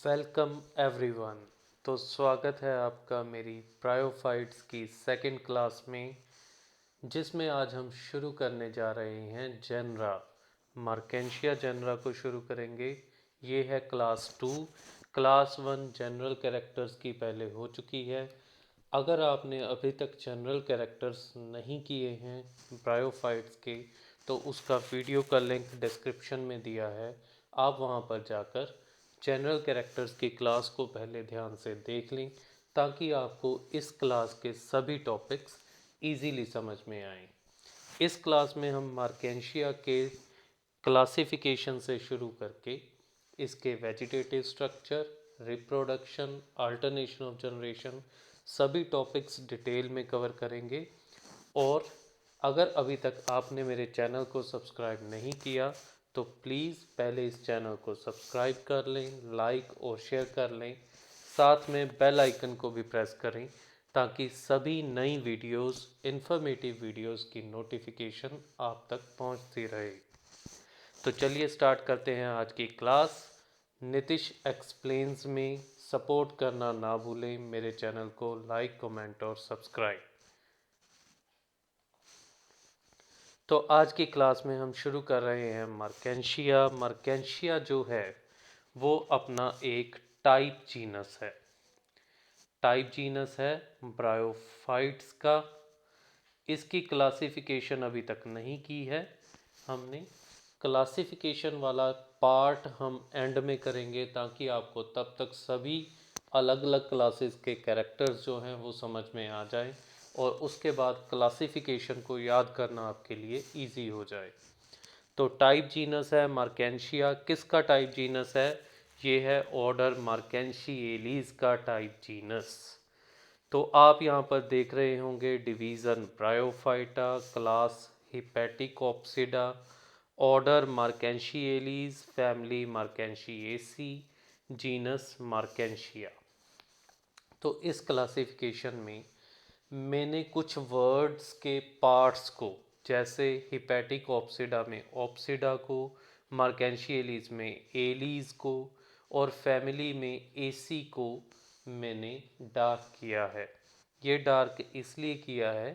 Welcome everyone. तो स्वागत है आपका मेरी ब्रायोफाइट्स की सेकंड क्लास में, जिसमें आज हम शुरू करने जा रहे हैं जेनरा मर्केंशिया जेनरा को शुरू करेंगे। ये है क्लास 2। क्लास 1 जनरल कैरेक्टर्स की पहले हो चुकी है। अगर आपने अभी तक जनरल कैरेक्टर्स नहीं किए हैं ब्रायोफाइट्स के, तो उसका वीडियो का लिंक डिस्क्रिप्शन में दिया है। आप वहां पर जाकर जनरल कैरेक्टर्स की क्लास को पहले ध्यान से देख लें, ताकि आपको इस क्लास के सभी टॉपिक्स इजीली समझ में आएं। इस क्लास में हम मार्केंशिया के क्लासिफिकेशन से शुरू करके इसके vegetative structure, reproduction, alternation of generation, सभी टॉपिक्स डिटेल में कवर करेंगे। और अगर अभी तक आपने मेरे चैनल को सब्सक्राइब नहीं किया, तो प्लीज़ पहले इस चैनल को सब्सक्राइब कर लें, लाइक और शेयर कर लें। साथ में बेल आइकन को भी प्रेस करें, ताकि सभी नई वीडियोस, इन्फॉर्मेटिव वीडियोस की नोटिफिकेशन आप तक पहुंचती रहे। तो चलिए स्टार्ट करते हैं आज की क्लास। नीतिश एक्सप्लेन्स में सपोर्ट करना ना भूलें, मेरे चैनल को लाइक, कमेंट और सब्सक्राइब। तो आज की क्लास में हम शुरू कर रहे हैं मर्केंशिया। मर्केंशिया जो है वो अपना एक टाइप जीनस है। टाइप जीनस है ब्रायोफाइट्स का। इसकी क्लासिफिकेशन अभी तक नहीं की है हमने। क्लासिफिकेशन वाला पार्ट हम एंड में करेंगे, ताकि आपको तब तक सभी अलग अलग क्लासेस के कैरेक्टर्स जो हैं वो समझ में आ जाए, और उसके बाद क्लासिफिकेशन को याद करना आपके लिए इजी हो जाए। तो टाइप जीनस है मर्केंशिया। किसका टाइप जीनस है? ये है ऑर्डर मर्केंशिएलीज का टाइप जीनस। तो आप यहाँ पर देख रहे होंगे division Bryophyta, class Hepaticopsida, order Marchantiales, family Marchantiaceae, genus Marchantia. तो इस क्लासिफिकेशन में मैंने कुछ वर्ड्स के पार्ट्स को, जैसे हिपैटिक ऑप्सिडा में ऑप्सिडा को, मर्केंशिएलीज में एलीज को, और फैमिली में एसी को मैंने डार्क किया है। ये डार्क इसलिए किया है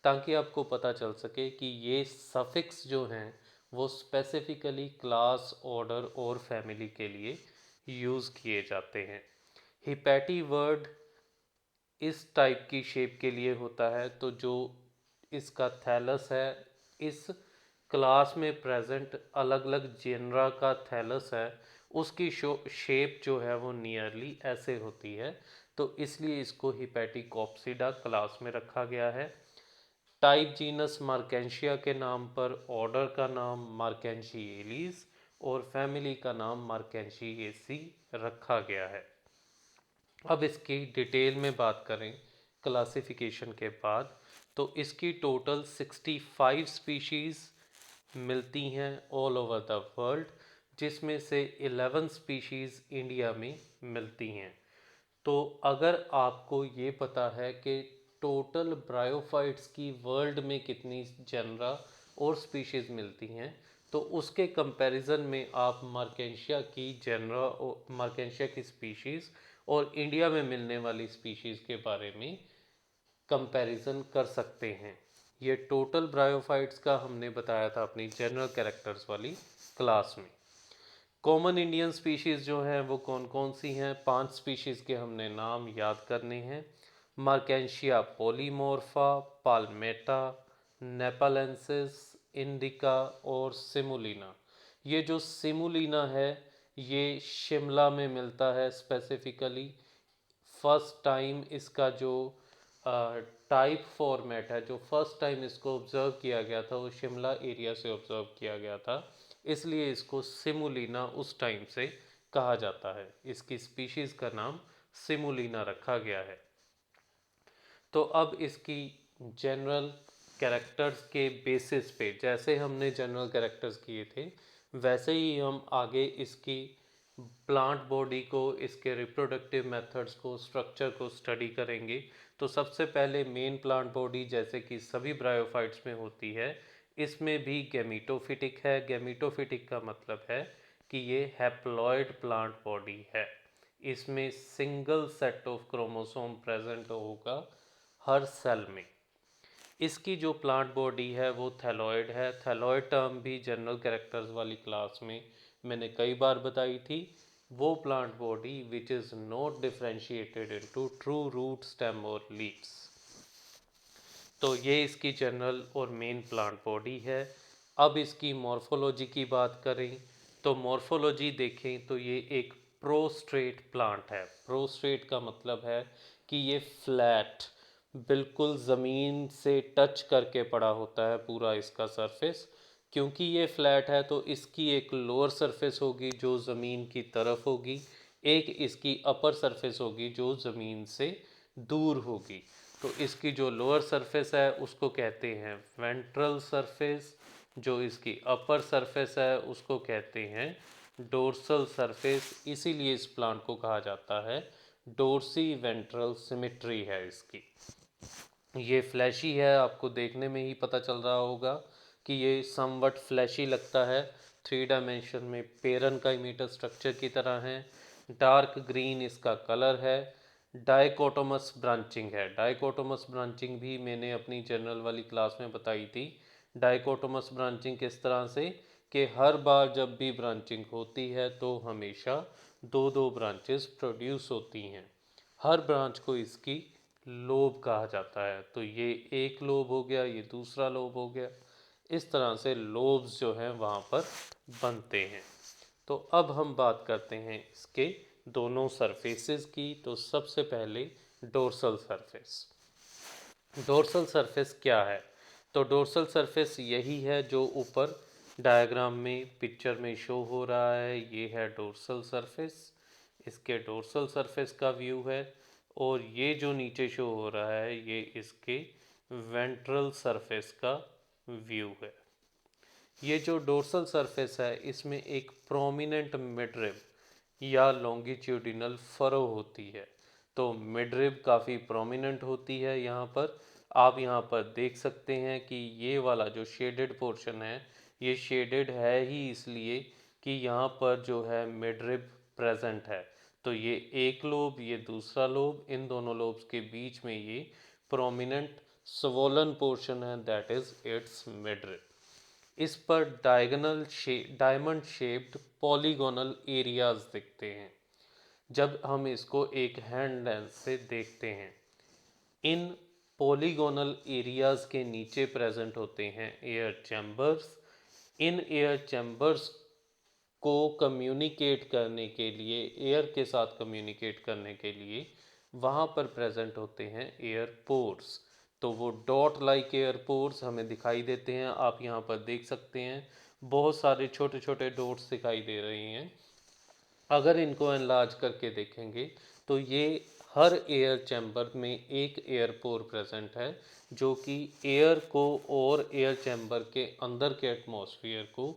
ताकि आपको पता चल सके कि ये सफिक्स जो हैं वो स्पेसिफिकली क्लास, ऑर्डर और फैमिली के लिए यूज़ किए जाते हैं। हिपैटी वर्ड इस टाइप की शेप के लिए होता है, तो जो इसका थैलस है, इस क्लास में प्रेजेंट अलग अलग जेनरा का थैलस है, उसकी शेप जो है वो नियरली ऐसे होती है। तो इसलिए इसको हिपैटिकोप्सिडा क्लास में रखा गया है। टाइप जीनस मर्केंशिया के नाम पर, ऑर्डर का नाम मर्केंशिएलीज और फैमिली का नाम मर्केंशिएसी रखा गया है। अब इसकी डिटेल में बात करें क्लासिफिकेशन के बाद, तो इसकी टोटल 65 स्पीशीज़ मिलती हैं ऑल ओवर द वर्ल्ड, जिसमें से 11 स्पीशीज़ इंडिया में मिलती हैं। तो अगर आपको ये पता है कि टोटल ब्रायोफाइट्स की वर्ल्ड में कितनी जनरा और स्पीशीज़ मिलती हैं, तो उसके कंपैरिजन में आप मर्केंशिया की जनरा और मर्केंशिया की स्पीशीज़ और इंडिया में मिलने वाली स्पीशीज़ के बारे में कंपैरिजन कर सकते हैं। ये टोटल ब्रायोफाइट्स का हमने बताया था अपनी जनरल कैरेक्टर्स वाली क्लास में। कॉमन इंडियन स्पीशीज़ जो हैं वो कौन कौन सी हैं? 5 स्पीशीज़ के हमने नाम याद करने हैं। मर्केंशिया पॉलीमोर्फा, पाल्मेटा, नेपालेंसिस, इंडिका और सिमुलिना। ये जो सिमुलिना है ये शिमला में मिलता है स्पेसिफिकली। फर्स्ट टाइम इसका जो टाइप फॉर्मेट है, जो फर्स्ट टाइम इसको ऑब्ज़र्व किया गया था, वो शिमला एरिया से ऑब्ज़र्व किया गया था, इसलिए इसको सिमुलिना उस टाइम से कहा जाता है। इसकी स्पीशीज़ का नाम सिमुलिना रखा गया है। तो अब इसकी जनरल कैरेक्टर्स के बेसिस पे, जैसे हमने जनरल कैरेक्टर्स किए थे, वैसे ही हम आगे इसकी प्लांट बॉडी को, इसके रिप्रोडक्टिव मेथड्स को, स्ट्रक्चर को स्टडी करेंगे। तो सबसे पहले मेन प्लांट बॉडी, जैसे कि सभी ब्रायोफाइट्स में होती है, इसमें भी गैमीटोफिटिक है। गैमीटोफिटिक का मतलब है कि ये हैप्लॉयड प्लांट बॉडी है। इसमें single set of chromosome present होगा हर सेल में। इसकी जो प्लांट बॉडी है वो थैलॉइड है। थैलॉइड टर्म भी जनरल कैरेक्टर्स वाली क्लास में मैंने कई बार बताई थी। वो plant body which is not differentiated into true root, stem और लीव्स। तो ये इसकी जनरल और मेन प्लांट बॉडी है। अब इसकी मॉर्फोलॉजी की बात करें तो मॉर्फोलॉजी देखें तो ये एक प्रोस्ट्रेट प्लांट है। प्रोस्ट्रेट का मतलब है कि ये फ्लैट, बिल्कुल ज़मीन से टच करके पड़ा होता है पूरा इसका सरफेस। क्योंकि ये फ्लैट है तो इसकी एक लोअर सरफेस होगी जो ज़मीन की तरफ होगी, एक इसकी अपर सरफेस होगी जो ज़मीन से दूर होगी। तो इसकी जो लोअर सरफेस है उसको कहते हैं वेंट्रल सरफेस, जो इसकी अपर सरफेस है उसको कहते हैं डोर्सल सरफेस। इसीलिए इस प्लांट को कहा जाता है डोर्सी वेंट्रल सिमेट्री है इसकी। ये फ्लैशी है, आपको देखने में ही पता चल रहा होगा कि ये समवट फ्लैशी लगता है। 3 डायमेंशन में पेरन का इमीटर स्ट्रक्चर की तरह है। डार्क ग्रीन इसका कलर है। डाइकोटोमस ब्रांचिंग है। डाइकोटोमस ब्रांचिंग भी मैंने अपनी जनरल वाली क्लास में बताई थी। डाइकोटोमस ब्रांचिंग किस तरह से कि हर बार जब भी ब्रांचिंग होती है तो हमेशा दो दो ब्रांचेस प्रोड्यूस होती हैं। हर ब्रांच को इसकी लोब कहा जाता है। तो ये एक लोब हो गया, ये दूसरा लोब हो गया। इस तरह से लोब्स जो हैं वहाँ पर बनते हैं। तो अब हम बात करते हैं इसके दोनों सरफेसेस की। तो सबसे पहले डोर्सल सरफेस। डोर्सल सरफेस क्या है? तो डोर्सल सरफेस यही है जो ऊपर डायग्राम में पिक्चर में शो हो रहा है। ये है डोर्सल सरफेस, इसके डोर्सल सरफेस का व्यू है। और ये जो नीचे शो हो रहा है ये इसके वेंट्रल सरफेस का व्यू है। ये जो डोर्सल सरफेस है इसमें एक प्रोमिनेंट मिडरिब या लॉन्गिट्यूडिनल फरो होती है। तो मिडरिब काफ़ी प्रोमिनेंट होती है यहाँ पर। आप यहाँ पर देख सकते हैं कि ये वाला जो शेडेड पोर्शन है ये शेडेड है ही इसलिए कि यहाँ पर जो है मिडरिब प्रेजेंट है। तो ये एक लोब, ये दूसरा लोब, इन दोनों लोब्स के बीच में ये प्रोमिनेंट स्वोलन पोर्शन है, दैट इज इट्स मिडरिब। इस पर डायमंड शेप्ड पॉलीगोनल एरियाज दिखते हैं जब हम इसको एक हैंड लेंस से देखते हैं। इन पॉलीगोनल एरियाज के नीचे प्रेजेंट होते हैं air chambers. In air chambers को कम्युनिकेट करने के लिए, एयर के साथ कम्युनिकेट करने के लिए वहाँ पर प्रेजेंट होते हैं एयर पोर्स। तो वो डॉट लाइक एयर पोर्स हमें दिखाई देते हैं। आप यहाँ पर देख सकते हैं बहुत सारे छोटे छोटे डॉट्स दिखाई दे रही हैं। अगर इनको एनलार्ज करके देखेंगे तो ये हर एयर चैम्बर में एक एयर पोर प्रेजेंट है जो कि एयर को और एयर चैम्बर के अंदर के एटमॉस्फेयर को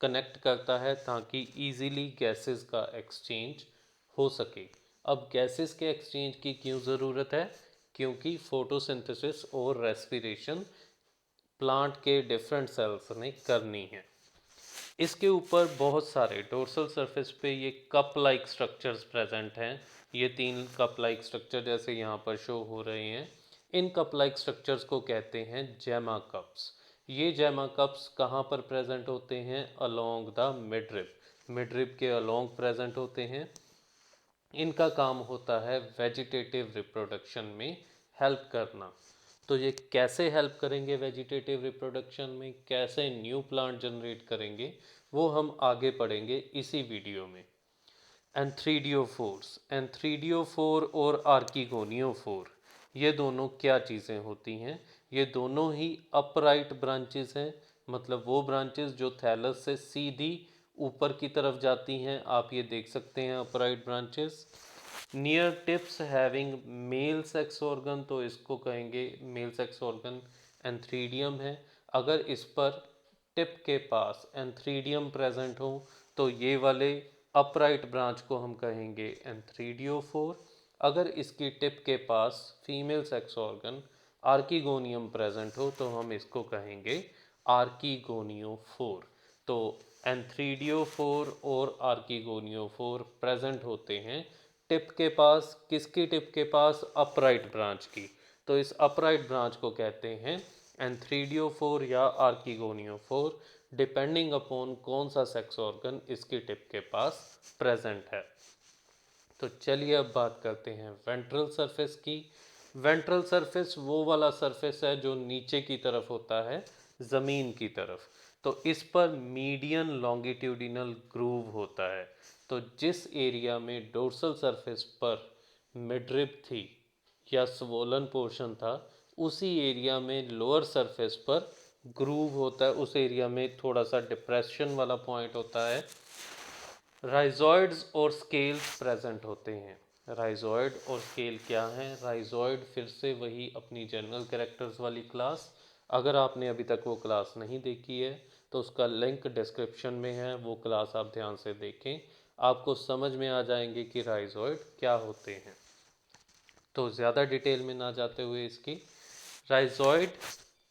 कनेक्ट करता है ताकि इजीली गैसेस का एक्सचेंज हो सके। अब गैसेस के एक्सचेंज की क्यों ज़रूरत है? क्योंकि फोटोसिंथेसिस और रेस्पिरेशन प्लांट के डिफरेंट सेल्स ने करनी है। इसके ऊपर बहुत सारे डोर्सल सरफेस पे ये कप लाइक स्ट्रक्चर्स प्रेजेंट हैं। ये 3 कप लाइक स्ट्रक्चर जैसे यहाँ पर शो हो रहे हैं। इन कप लाइक स्ट्रक्चर्स को कहते हैं जैमा कप्स। ये जैमा कप्स कहाँ पर प्रेजेंट होते हैं? Along the midrib. मिडरिब के अलोंग प्रेजेंट होते हैं। इनका काम होता है वेजिटेटिव रिप्रोडक्शन में हेल्प करना। तो ये कैसे हेल्प करेंगे वेजिटेटिव रिप्रोडक्शन में, कैसे न्यू प्लांट जनरेट करेंगे, वो हम आगे पढ़ेंगे इसी वीडियो में। एंथ्रीडियोफोर्स, एंथ्रीडियोफोर और आर्किगोनियोफोर ये दोनों क्या चीज़ें होती हैं? ये दोनों ही अपराइट ब्रांचेस हैं। मतलब वो ब्रांचेस जो थैलस से सीधी ऊपर की तरफ जाती हैं। आप ये देख सकते हैं upright branches. Near tips having male sex organ, तो इसको कहेंगे मेल सेक्स ऑर्गन एंथ्रीडियम है। अगर इस पर टिप के पास एंथ्रीडियम प्रेजेंट हो तो ये वाले अपराइट ब्रांच को हम कहेंगे एंथ्रीडियोफोर। अगर इसकी टिप के पास female sex organ archegonium present हो तो हम इसको कहेंगे आर्किगोनियोफोर। तो एंथ्रीडियोफोर और आर्किगोनियोफोर प्रेजेंट होते हैं टिप के पास, किसकी टिप के पास? अपराइट ब्रांच की। तो इस अपराइट ब्रांच को कहते हैं एंथ्रीडियोफोर या आर्किगोनियोफोर, डिपेंडिंग अपॉन कौन सा सेक्स ऑर्गन इसकी टिप के पास प्रेजेंट है। तो चलिए अब बात करते हैं वेंट्रल सरफेस की। वेंट्रल सरफेस वो वाला सरफेस है जो नीचे की तरफ होता है, ज़मीन की तरफ। तो इस पर मीडियन लॉन्गिट्यूडिनल ग्रूव होता है। तो जिस एरिया में डोर्सल सरफेस पर मिडरिब थी या स्वोलन पोर्शन था, उसी एरिया में लोअर सरफेस पर ग्रूव होता है, उस एरिया में थोड़ा सा डिप्रेशन वाला पॉइंट होता है। राइजॉइड्स और स्केल्स प्रेजेंट होते हैं। राइजॉइड और स्केल क्या हैं? राइजॉइड फिर से वही अपनी जनरल कैरेक्टर्स वाली क्लास। अगर आपने अभी तक वो क्लास नहीं देखी है तो उसका लिंक डिस्क्रिप्शन में है, वो क्लास आप ध्यान से देखें, आपको समझ में आ जाएंगे कि राइजॉइड क्या होते हैं। तो ज़्यादा डिटेल में ना जाते हुए इसकी, राइजॉइड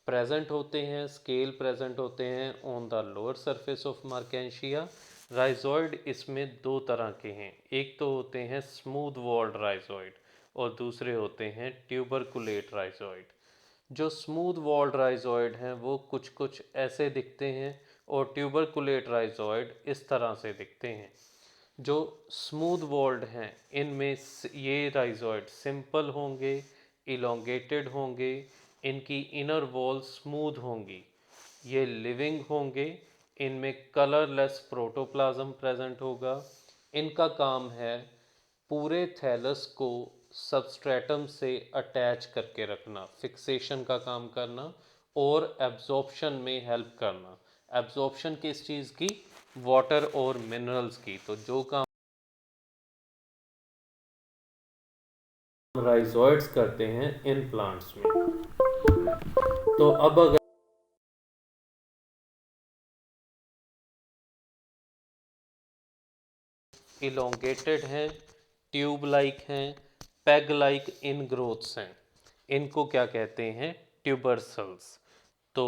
प्रेजेंट होते हैं, स्केल प्रेजेंट होते हैं on the lower surface of Marchantia. Rhizoid इसमें दो तरह के हैं, एक तो होते हैं स्मूथ वॉल्ड राइजॉइड और दूसरे होते हैं ट्यूबरकुलेट राइजॉइड। जो स्मूथ वॉल्ड राइजॉइड हैं वो कुछ कुछ ऐसे दिखते हैं और ट्यूबरकुलेट राइजॉइड इस तरह से दिखते हैं। जो स्मूथ वॉल्ड हैं इनमें ये राइजॉइड सिंपल होंगे, इलोंगेटेड होंगे, इनकी इनर वॉल स्मूथ होंगी, ये लिविंग होंगे, इनमें कलरलेस प्रोटोप्लाज्म प्रेजेंट होगा। इनका काम है पूरे थैलस को सबस्ट्रेटम से अटैच करके रखना, फिक्सेशन का काम करना और एब्जॉर्प्शन में हेल्प करना। एब्जॉर्प्शन किस चीज़ की? वाटर और मिनरल्स की। तो जो काम राइजॉइड्स करते हैं इन प्लांट्स में। तो अब अगर इलोंगेटेड हैं, ट्यूब लाइक हैं, पेग लाइक इन ग्रोथ्स हैं, इनको क्या कहते हैं? ट्यूबरसल्स। तो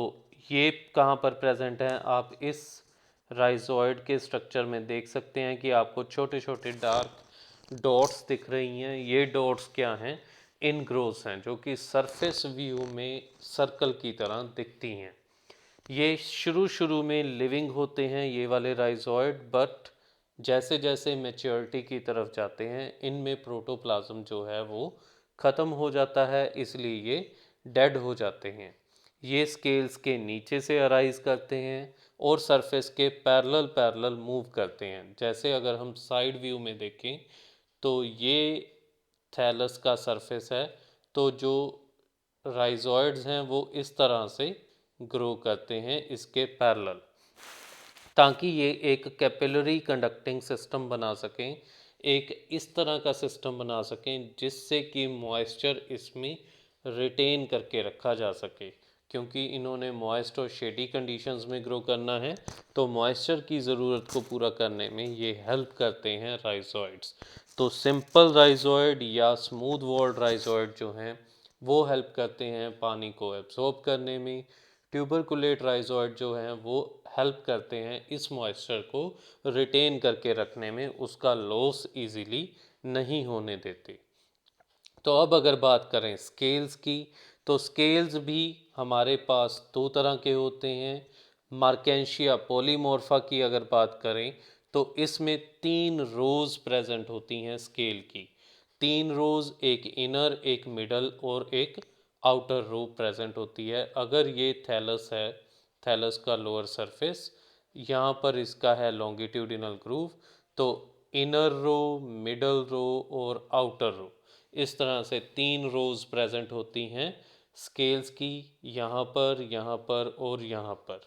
ये कहाँ पर प्रेजेंट हैं? आप इस राइजॉइड के स्ट्रक्चर में देख सकते हैं कि आपको छोटे छोटे डार्क डॉट्स दिख रही हैं। ये डॉट्स क्या हैं? इन ग्रोथ्स हैं, जो कि सरफेस व्यू में सर्कल की तरह दिखती हैं। ये शुरू शुरू में लिविंग होते हैं ये वाले राइजॉइड, बट जैसे जैसे मैच्योरिटी की तरफ जाते हैं इनमें प्रोटोप्लाज्म जो है वो ख़त्म हो जाता है, इसलिए ये डेड हो जाते हैं। ये स्केल्स के नीचे से अराइज करते हैं और सरफेस के पैरेलल पैरेलल मूव करते हैं। जैसे अगर हम साइड व्यू में देखें तो ये थैलस का सरफेस है, तो जो राइजॉइड्स हैं वो इस तरह से ग्रो करते हैं इसके पैरेलल, ताकि ये एक कैपिलरी कंडक्टिंग सिस्टम बना सकें, एक इस तरह का सिस्टम बना सकें जिससे कि मॉइस्चर इसमें रिटेन करके रखा जा सके। क्योंकि इन्होंने मॉइस्ट और शेडी कंडीशंस में ग्रो करना है, तो मॉइस्चर की ज़रूरत को पूरा करने में ये हेल्प करते हैं राइजॉइड्स। तो सिंपल राइजॉइड या स्मूथ वॉल्ड राइजॉइड जो हैं वो हेल्प करते हैं पानी को एब्जॉर्ब करने में। ट्यूबरकुलेट राइजॉइड जो हैं वो हेल्प करते हैं इस मॉइस्चर को रिटेन करके रखने में, उसका लॉस इजीली नहीं होने देते। तो अब अगर बात करें स्केल्स की, तो स्केल्स भी हमारे पास दो तरह के होते हैं। मार्केंशिया पॉलीमॉर्फा की अगर बात करें तो इसमें 3 रोज प्रेजेंट होती हैं स्केल की। 3 रोज, एक इनर, एक मिडल और एक आउटर रो प्रेजेंट होती है। अगर ये थैलस है, थैलस का लोअर सरफेस, यहाँ पर इसका है लॉन्गिट्यूडिनल ग्रूव, तो इनर रो, मिडल रो और आउटर रो, इस तरह से 3 रोज प्रेजेंट होती हैं स्केल्स की, यहाँ पर और यहाँ पर।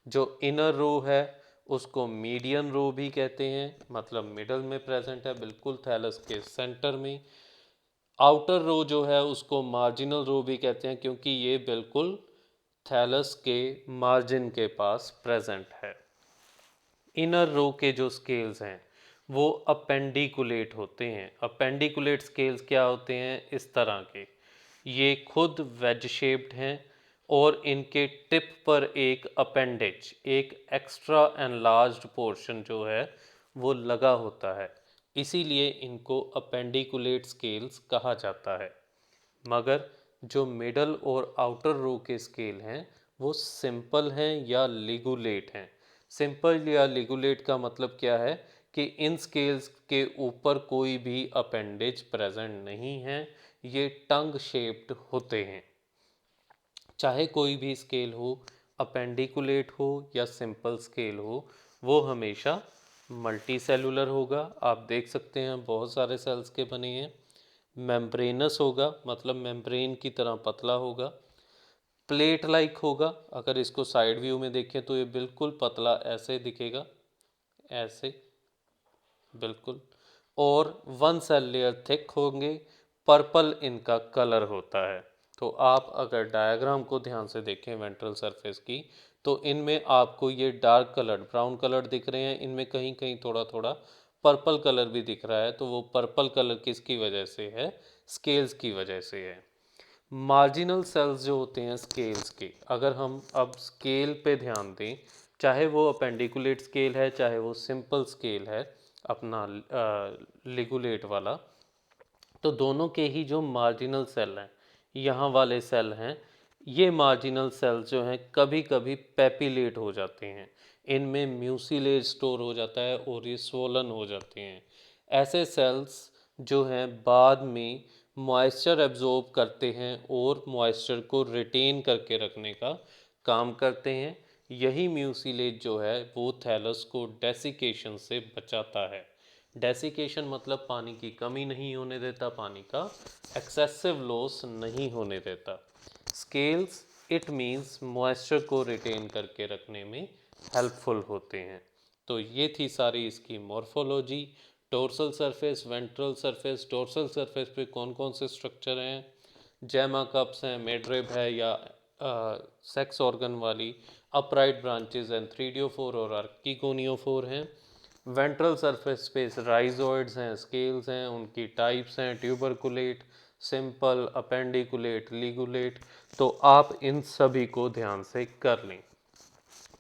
जो इनर रो है उसको मीडियन रो भी कहते हैं, मतलब मिडल में प्रेजेंट है, बिल्कुल थैलस के सेंटर में। आउटर रो जो है उसको मार्जिनल रो भी कहते हैं, क्योंकि ये बिल्कुल थैलस के मार्जिन के पास प्रेजेंट है। इनर रो के जो स्केल्स हैं वो अपेंडिकुलेट होते हैं। अपेंडिकुलेट स्केल्स क्या होते हैं? इस तरह के, ये खुद वेज शेप्ड हैं और इनके टिप पर एक अपेंडेज, एक एक्स्ट्रा एनलार्ज्ड पोर्शन जो है वो लगा होता है। इसीलिए इनको अपेंडिकुलेट स्केल्स कहा जाता है। मगर जो मिडल और आउटर रो के स्केल हैं वो सिंपल हैं या लिगुलेट हैं। सिंपल या लिगुलेट का मतलब क्या है कि इन स्केल्स के ऊपर कोई भी अपेंडेज प्रेजेंट नहीं है, ये टंग शेप्ड होते हैं। चाहे कोई भी स्केल हो, अपेंडिकुलेट हो या सिंपल स्केल हो, वो हमेशा मल्टी सेलुलर होगा। आप देख सकते हैं बहुत सारे सेल्स के बने हैं। मेम्ब्रेनस होगा, मतलब मेम्ब्रेन की तरह पतला होगा। प्लेट लाइक होगा, अगर इसको साइड व्यू में देखें तो ये बिल्कुल पतला ऐसे दिखेगा, ऐसे बिल्कुल। और वन सेल लेयर थिक होंगे। पर्पल इनका कलर होता है। तो आप अगर डायग्राम को ध्यान से देखें वेंट्रल सरफेस की, तो इनमें आपको ये डार्क कलर ब्राउन कलर दिख रहे हैं, इनमें कहीं कहीं थोड़ा थोड़ा पर्पल कलर भी दिख रहा है। तो वो पर्पल कलर किसकी वजह से है? स्केल्स की वजह से है। मार्जिनल सेल्स जो होते हैं स्केल्स के, अगर हम अब स्केल पे ध्यान दें, चाहे वो अपेंडिकुलेट स्केल है चाहे वो सिंपल स्केल है अपना लिगुलेट वाला, तो दोनों के ही जो मार्जिनल सेल हैं, यहाँ वाले सेल हैं, ये मार्जिनल सेल जो हैं कभी कभी पेपिलेट हो जाते हैं। इनमें म्यूसिलेज स्टोर हो जाता है और ये स्वोलन हो जाते हैं। ऐसे सेल्स जो हैं बाद में मॉइस्चर एब्जॉर्ब करते हैं और मॉइस्चर को रिटेन करके रखने का काम करते हैं। यही म्यूसिलेज जो है वो थैलस को डेसिकेशन से बचाता है। डेसिकेशन मतलब पानी की कमी नहीं होने देता, पानी का एक्सेसिव लॉस नहीं होने देता। स्केल्स इट मींस मॉइस्चर को रिटेन करके रखने में हेल्पफुल होते हैं। तो ये थी सारी इसकी morphology. Dorsal surface, ventral surface. Dorsal surface पे कौन कौन से स्ट्रक्चर हैं? जैमा कप्स हैं, मिडरिब है या सेक्स ऑर्गन वाली, अपराइट ब्रांचेस एंड थ्रीडियोफोर और आर्किगोनियोफोर हैं। वेंट्रल सरफेस पे राइजोइड्स हैं, स्केल्स हैं, उनकी टाइप्स हैं ट्यूबरकुलेट, सिंपल, अपेंडिकुलेट, लिगुलेट। तो आप इन सभी को ध्यान से कर लें।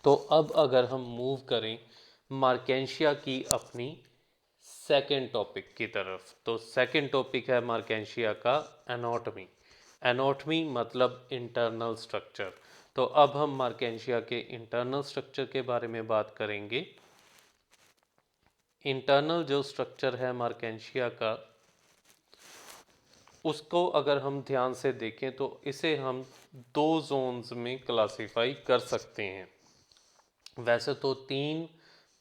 तो अब अगर हम मूव करें मार्केंशिया की अपनी सेकेंड टॉपिक की तरफ, तो सेकेंड टॉपिक है मार्केंशिया का एनाटॉमी। एनाटॉमी मतलब इंटरनल स्ट्रक्चर। तो अब हम मार्केंशिया के इंटरनल स्ट्रक्चर के बारे में बात करेंगे। इंटरनल जो स्ट्रक्चर है मार्केंशिया का, उसको अगर हम ध्यान से देखें तो इसे हम दो जोन्स में क्लासिफाई कर सकते हैं। वैसे तो तीन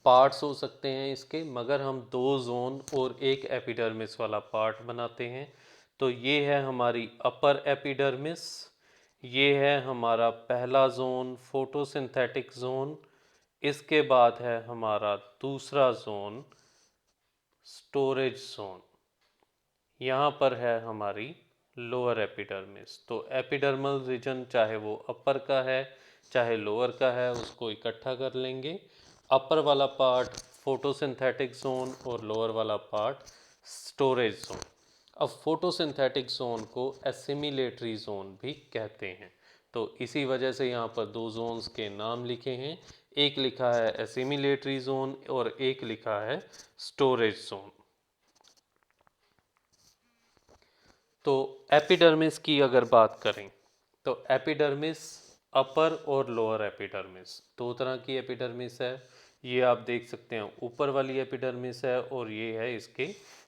पार्ट्स हो सकते हैं इसके, मगर हम दो जोन और एक एपिडर्मिस वाला पार्ट बनाते हैं। तो ये है हमारी अपर एपिडर्मिस, ये है हमारा पहला जोन फोटोसिंथेटिक जोन। इसके बाद है हमारा दूसरा जोन स्टोरेज जोन। यहाँ पर है हमारी लोअर एपिडर्मिस। तो एपिडर्मल रीजन चाहे वो अपर का है चाहे लोअर का है, उसको इकट्ठा कर लेंगे। अपर वाला पार्ट फोटोसिंथेटिक जोन और लोअर वाला पार्ट स्टोरेज जोन। अब फोटोसिंथेटिक जोन को एसिमिलेटरी जोन भी कहते हैं। तो इसी वजह से यहाँ पर दो जोन्स के नाम लिखे हैं, एक लिखा है एसिमिलेटरी जोन और एक लिखा है स्टोरेज जोन। तो एपिडर्मिस की अगर बात करें तो एपिडर्मिस अपर और लोअर एपिडर्मिस दो तरह की एपिडर्मिस है। ये आप देख सकते हैं ऊपर वाली एपिडर्मिस है और ये है इसके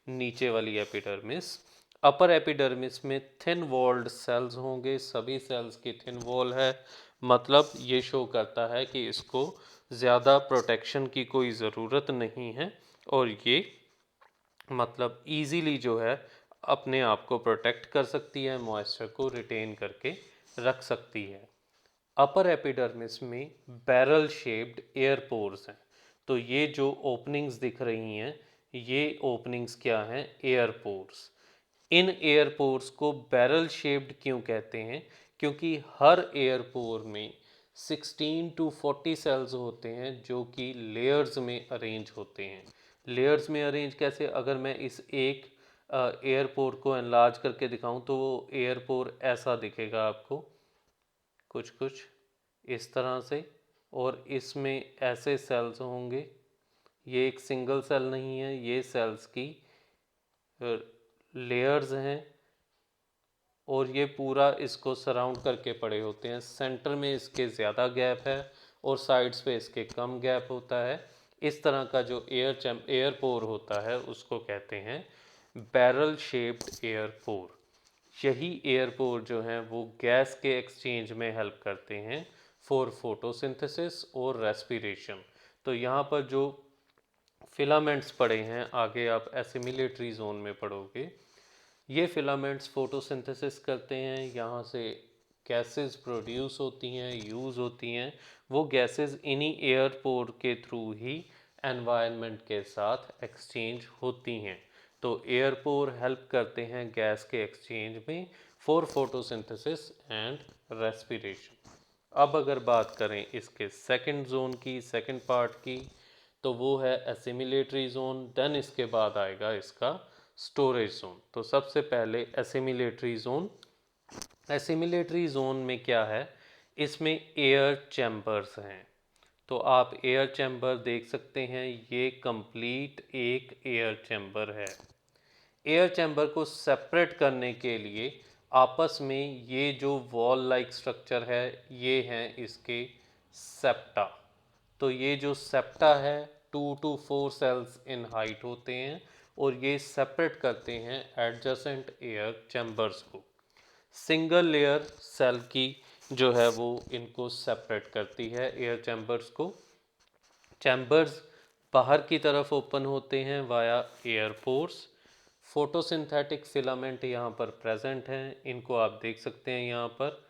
नीचे वाली एपिडर्मिस। अपर एपिडर्मिस में थिन वॉल्ड सेल्स होंगे, सभी सेल्स की थिन वॉल है, मतलब ये शो करता है कि इसको ज़्यादा प्रोटेक्शन की कोई ज़रूरत नहीं है और ये मतलब इजीली जो है अपने आप को प्रोटेक्ट कर सकती है, मॉइस्चर को रिटेन करके रख सकती है। अपर एपिडर्मिस में बैरल शेप्ड एयर पोर्स हैं। तो ये जो ओपनिंग्स दिख रही हैं, ये ओपनिंग्स क्या हैं? Air pores. In air pores को बैरल शेप्ड क्यों कहते हैं? क्योंकि हर एयर पोर में 16 टू 40 सेल्स होते हैं जो कि लेयर्स में अरेंज होते हैं। लेयर्स में अरेंज कैसे? अगर मैं इस एक एयर पोर को एनलार्ज करके दिखाऊं तो वो एयर पोर ऐसा दिखेगा आपको, कुछ कुछ इस तरह से, और इसमें ऐसे सेल्स होंगे ये एक सिंगल सेल नहीं है, ये सेल्स की लेयर्स हैं और ये पूरा इसको सराउंड करके पड़े होते हैं। सेंटर में इसके ज़्यादा गैप है और साइड्स पे इसके कम गैप होता है। इस तरह का जो एयर पोर होता है उसको कहते हैं बैरल शेप्ड एयर पोर। यही एयर पोर जो हैं वो गैस के एक्सचेंज में हेल्प करते हैं फॉर फोटोसिंथेसिस और रेस्पिरेशन। तो यहाँ पर जो फिलामेंट्स पड़े हैं, आगे आप एसिमिलेटरी जोन में पढ़ोगे, ये फिलामेंट्स फोटोसिंथेसिस करते हैं, यहाँ से गैसेस प्रोड्यूस होती हैं, यूज़ होती हैं। वो गैसेस इन्हीं एयर पोर के थ्रू ही एनवायरनमेंट के साथ एक्सचेंज होती हैं। तो एयर पोर हेल्प करते हैं गैस के एक्सचेंज में फॉर फोटोसिंथेसिस एंड रेस्पिरेशन। अब अगर बात करें इसके सेकंड जोन की, सेकंड पार्ट की, तो वो है एसिमिलेटरी जोन। देन इसके बाद आएगा इसका स्टोरेज जोन। तो सबसे पहले एसिमिलेटरी जोन। एसिमिलेटरी जोन में क्या है, इसमें एयर चैम्बर्स हैं। तो आप एयर चैम्बर देख सकते हैं, ये कंप्लीट एक एयर चैम्बर है। एयर चैम्बर को सेपरेट करने के लिए आपस में ये जो वॉल लाइक स्ट्रक्चर है, ये हैं इसके सेप्टा। तो ये जो सेप्टा है 2 to 4 सेल्स इन हाइट होते हैं और ये सेपरेट करते हैं एडजेसेंट एयर चैम्बर्स को। सिंगल लेयर सेल की जो है वो इनको सेपरेट करती है एयर चैम्बर्स को। चैम्बर्स बाहर की तरफ ओपन होते हैं via air pores. Photosynthetic filament यहाँ पर प्रेजेंट हैं, इनको आप देख सकते हैं यहाँ पर।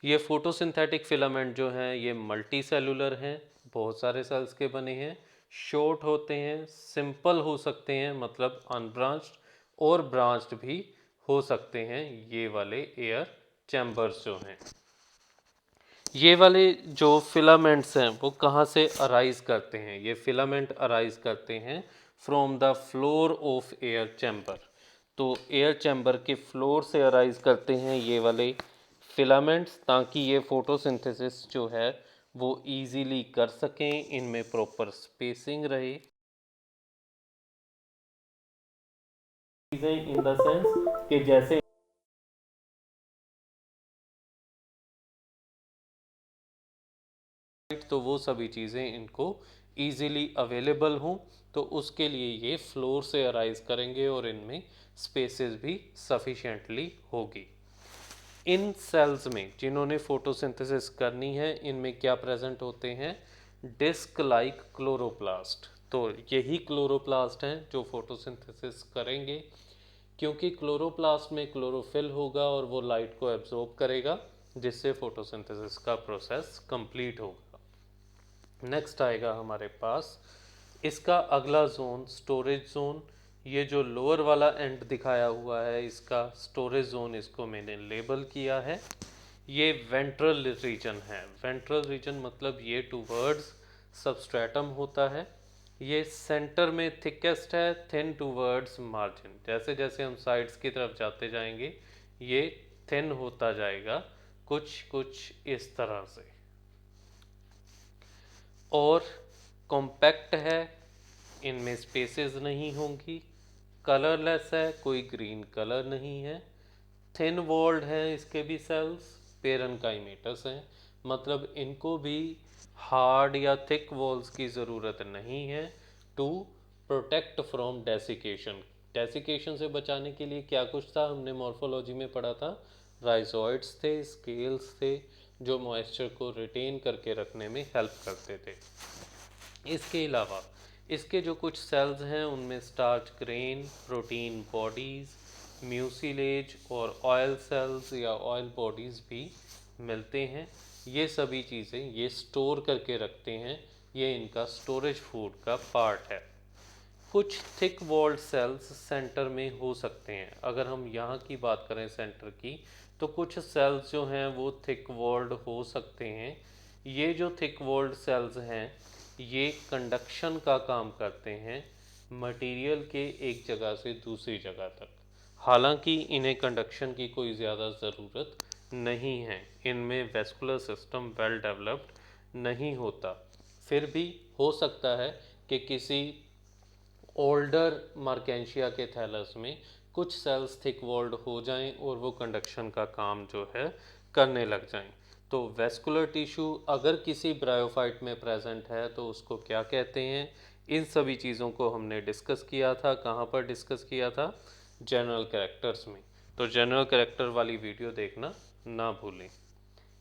ये फोटोसिंथेटिक फिलामेंट जो हैं ये मल्टी सेलुलर हैं, बहुत सारे सेल्स के बने हैं। शॉर्ट होते हैं, सिंपल हो सकते हैं मतलब अनब्रांच्ड, और ब्रांच्ड भी हो सकते हैं ये वाले एयर चैम्बर्स जो हैं। ये वाले जो फिलामेंट्स हैं वो कहाँ से अराइज करते हैं, ये फिलामेंट अराइज करते हैं from the floor of air chamber. तो एयर चैम्बर के फ्लोर से अराइज करते हैं ये वाले फिलामेंट्स, ताकि ये फोटोसिंथेसिस जो है वो इजीली कर सकें, इनमें प्रॉपर स्पेसिंग रहे। इन द सेंस कि जैसे तो वो सभी चीज़ें इनको ईज़िली अवेलेबल हों, तो उसके लिए ये फ्लोर से अराइज करेंगे और इनमें स्पेसेस भी सफिशेंटली होगी। इन सेल्स में जिन्होंने फोटोसिंथेसिस करनी है, इनमें क्या प्रेजेंट होते हैं, डिस्क लाइक क्लोरोप्लास्ट। तो यही क्लोरोप्लास्ट हैं जो फोटोसिंथेसिस करेंगे, क्योंकि क्लोरोप्लास्ट में क्लोरोफिल होगा और वो लाइट को एब्जॉर्ब करेगा, जिससे फोटोसिंथेसिस का प्रोसेस कंप्लीट होगा। नेक्स्ट आएगा हमारे पास इसका अगला जोन स्टोरेज जोन। ये जो लोअर वाला एंड दिखाया हुआ है इसका स्टोरेज जोन, इसको मैंने लेबल किया है। ये वेंट्रल रीजन है। वेंट्रल रीजन मतलब ये टूवर्ड्स सबस्ट्रेटम होता है। ये सेंटर में थिकेस्ट है, थिन टूवर्ड्स मार्जिन। जैसे जैसे हम साइड्स की तरफ जाते जाएंगे ये थिन होता जाएगा, कुछ कुछ इस तरह से। और कॉम्पैक्ट है, इनमें स्पेसेस नहीं होंगी। कलरलेस है, कोई ग्रीन कलर नहीं है। थिन वॉल्ड है इसके भी सेल्स, पेरेन्काइमेटस हैं, मतलब इनको भी हार्ड या थिक वॉल्स की ज़रूरत नहीं है to protect from desiccation. Desiccation से बचाने के लिए क्या कुछ था, हमने मॉर्फोलॉजी में पढ़ा था, राइजोइड्स थे, स्केल्स थे, जो मॉइस्चर को रिटेन करके रखने में हेल्प करते थे। इसके अलावा इसके जो कुछ सेल्स हैं उनमें starch grain, protein bodies, mucilage और ऑयल सेल्स या ऑयल बॉडीज़ भी मिलते हैं। ये सभी चीज़ें ये स्टोर करके रखते हैं, ये इनका स्टोरेज फूड का पार्ट है। कुछ थिक वॉल्ड सेल्स सेंटर में हो सकते हैं। अगर हम यहाँ की बात करें सेंटर की, तो कुछ सेल्स जो हैं वो थिक वॉल्ड हो सकते हैं। ये जो थिक वॉल्ड सेल्स हैं ये कंडक्शन का काम करते हैं मटेरियल के एक जगह से दूसरी जगह तक। हालांकि इन्हें कंडक्शन की कोई ज़्यादा ज़रूरत नहीं है, इनमें वेस्कुलर सिस्टम वेल डेवलप्ड नहीं होता, फिर भी हो सकता है कि किसी ओल्डर मर्केंशिया के थैलस में कुछ सेल्स थिक वॉल्ड हो जाएं और वो कंडक्शन का काम जो है करने लग जाएं। तो वेस्कुलर टिश्यू अगर किसी ब्रायोफाइट में प्रेजेंट है तो उसको क्या कहते हैं, इन सभी चीज़ों को हमने डिस्कस किया था। कहाँ पर डिस्कस किया था? जनरल कैरेक्टर्स में। तो जनरल कैरेक्टर वाली वीडियो देखना ना भूलें।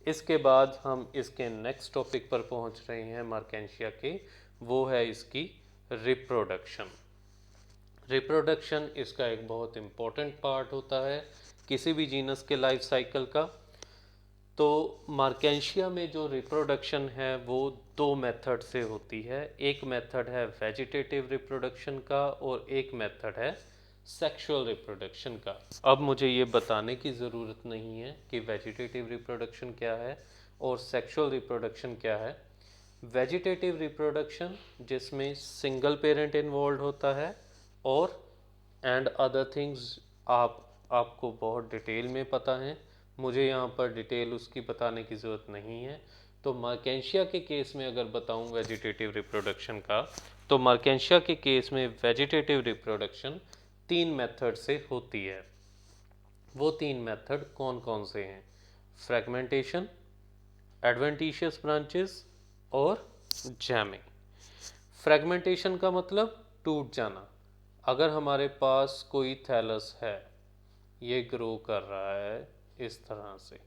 इसके बाद हम इसके नेक्स्ट टॉपिक पर पहुंच रहे हैं मर्केंशिया के, वो है इसकी रिप्रोडक्शन। रिप्रोडक्शन इसका एक बहुत इम्पोर्टेंट पार्ट होता है किसी भी जीनस के लाइफ साइकिल का। तो मर्केंशिया में जो रिप्रोडक्शन है वो दो मेथड से होती है। एक मेथड है वेजिटेटिव रिप्रोडक्शन का और एक मेथड है सेक्सुअल रिप्रोडक्शन का। अब मुझे ये बताने की ज़रूरत नहीं है कि वेजिटेटिव रिप्रोडक्शन क्या है और सेक्सुअल रिप्रोडक्शन क्या है। वेजिटेटिव रिप्रोडक्शन जिसमें सिंगल पेरेंट इन्वॉल्व होता है और एंड अदर थिंग्स आपको बहुत डिटेल में पता है, मुझे यहाँ पर डिटेल उसकी बताने की ज़रूरत नहीं है। तो मर्केंशिया के केस में अगर बताऊँ वेजिटेटिव रिप्रोडक्शन का, तो मर्केंशिया के केस में वेजिटेटिव रिप्रोडक्शन 3 मेथड से होती है। वो 3 मेथड कौन कौन से हैं? फ्रेगमेंटेशन, एडवेंटिशियस ब्रांचेस और जैमिंग। फ्रेगमेंटेशन का मतलब टूट जाना। अगर हमारे पास कोई थैलस है, ये ग्रो कर रहा है इस तरह से,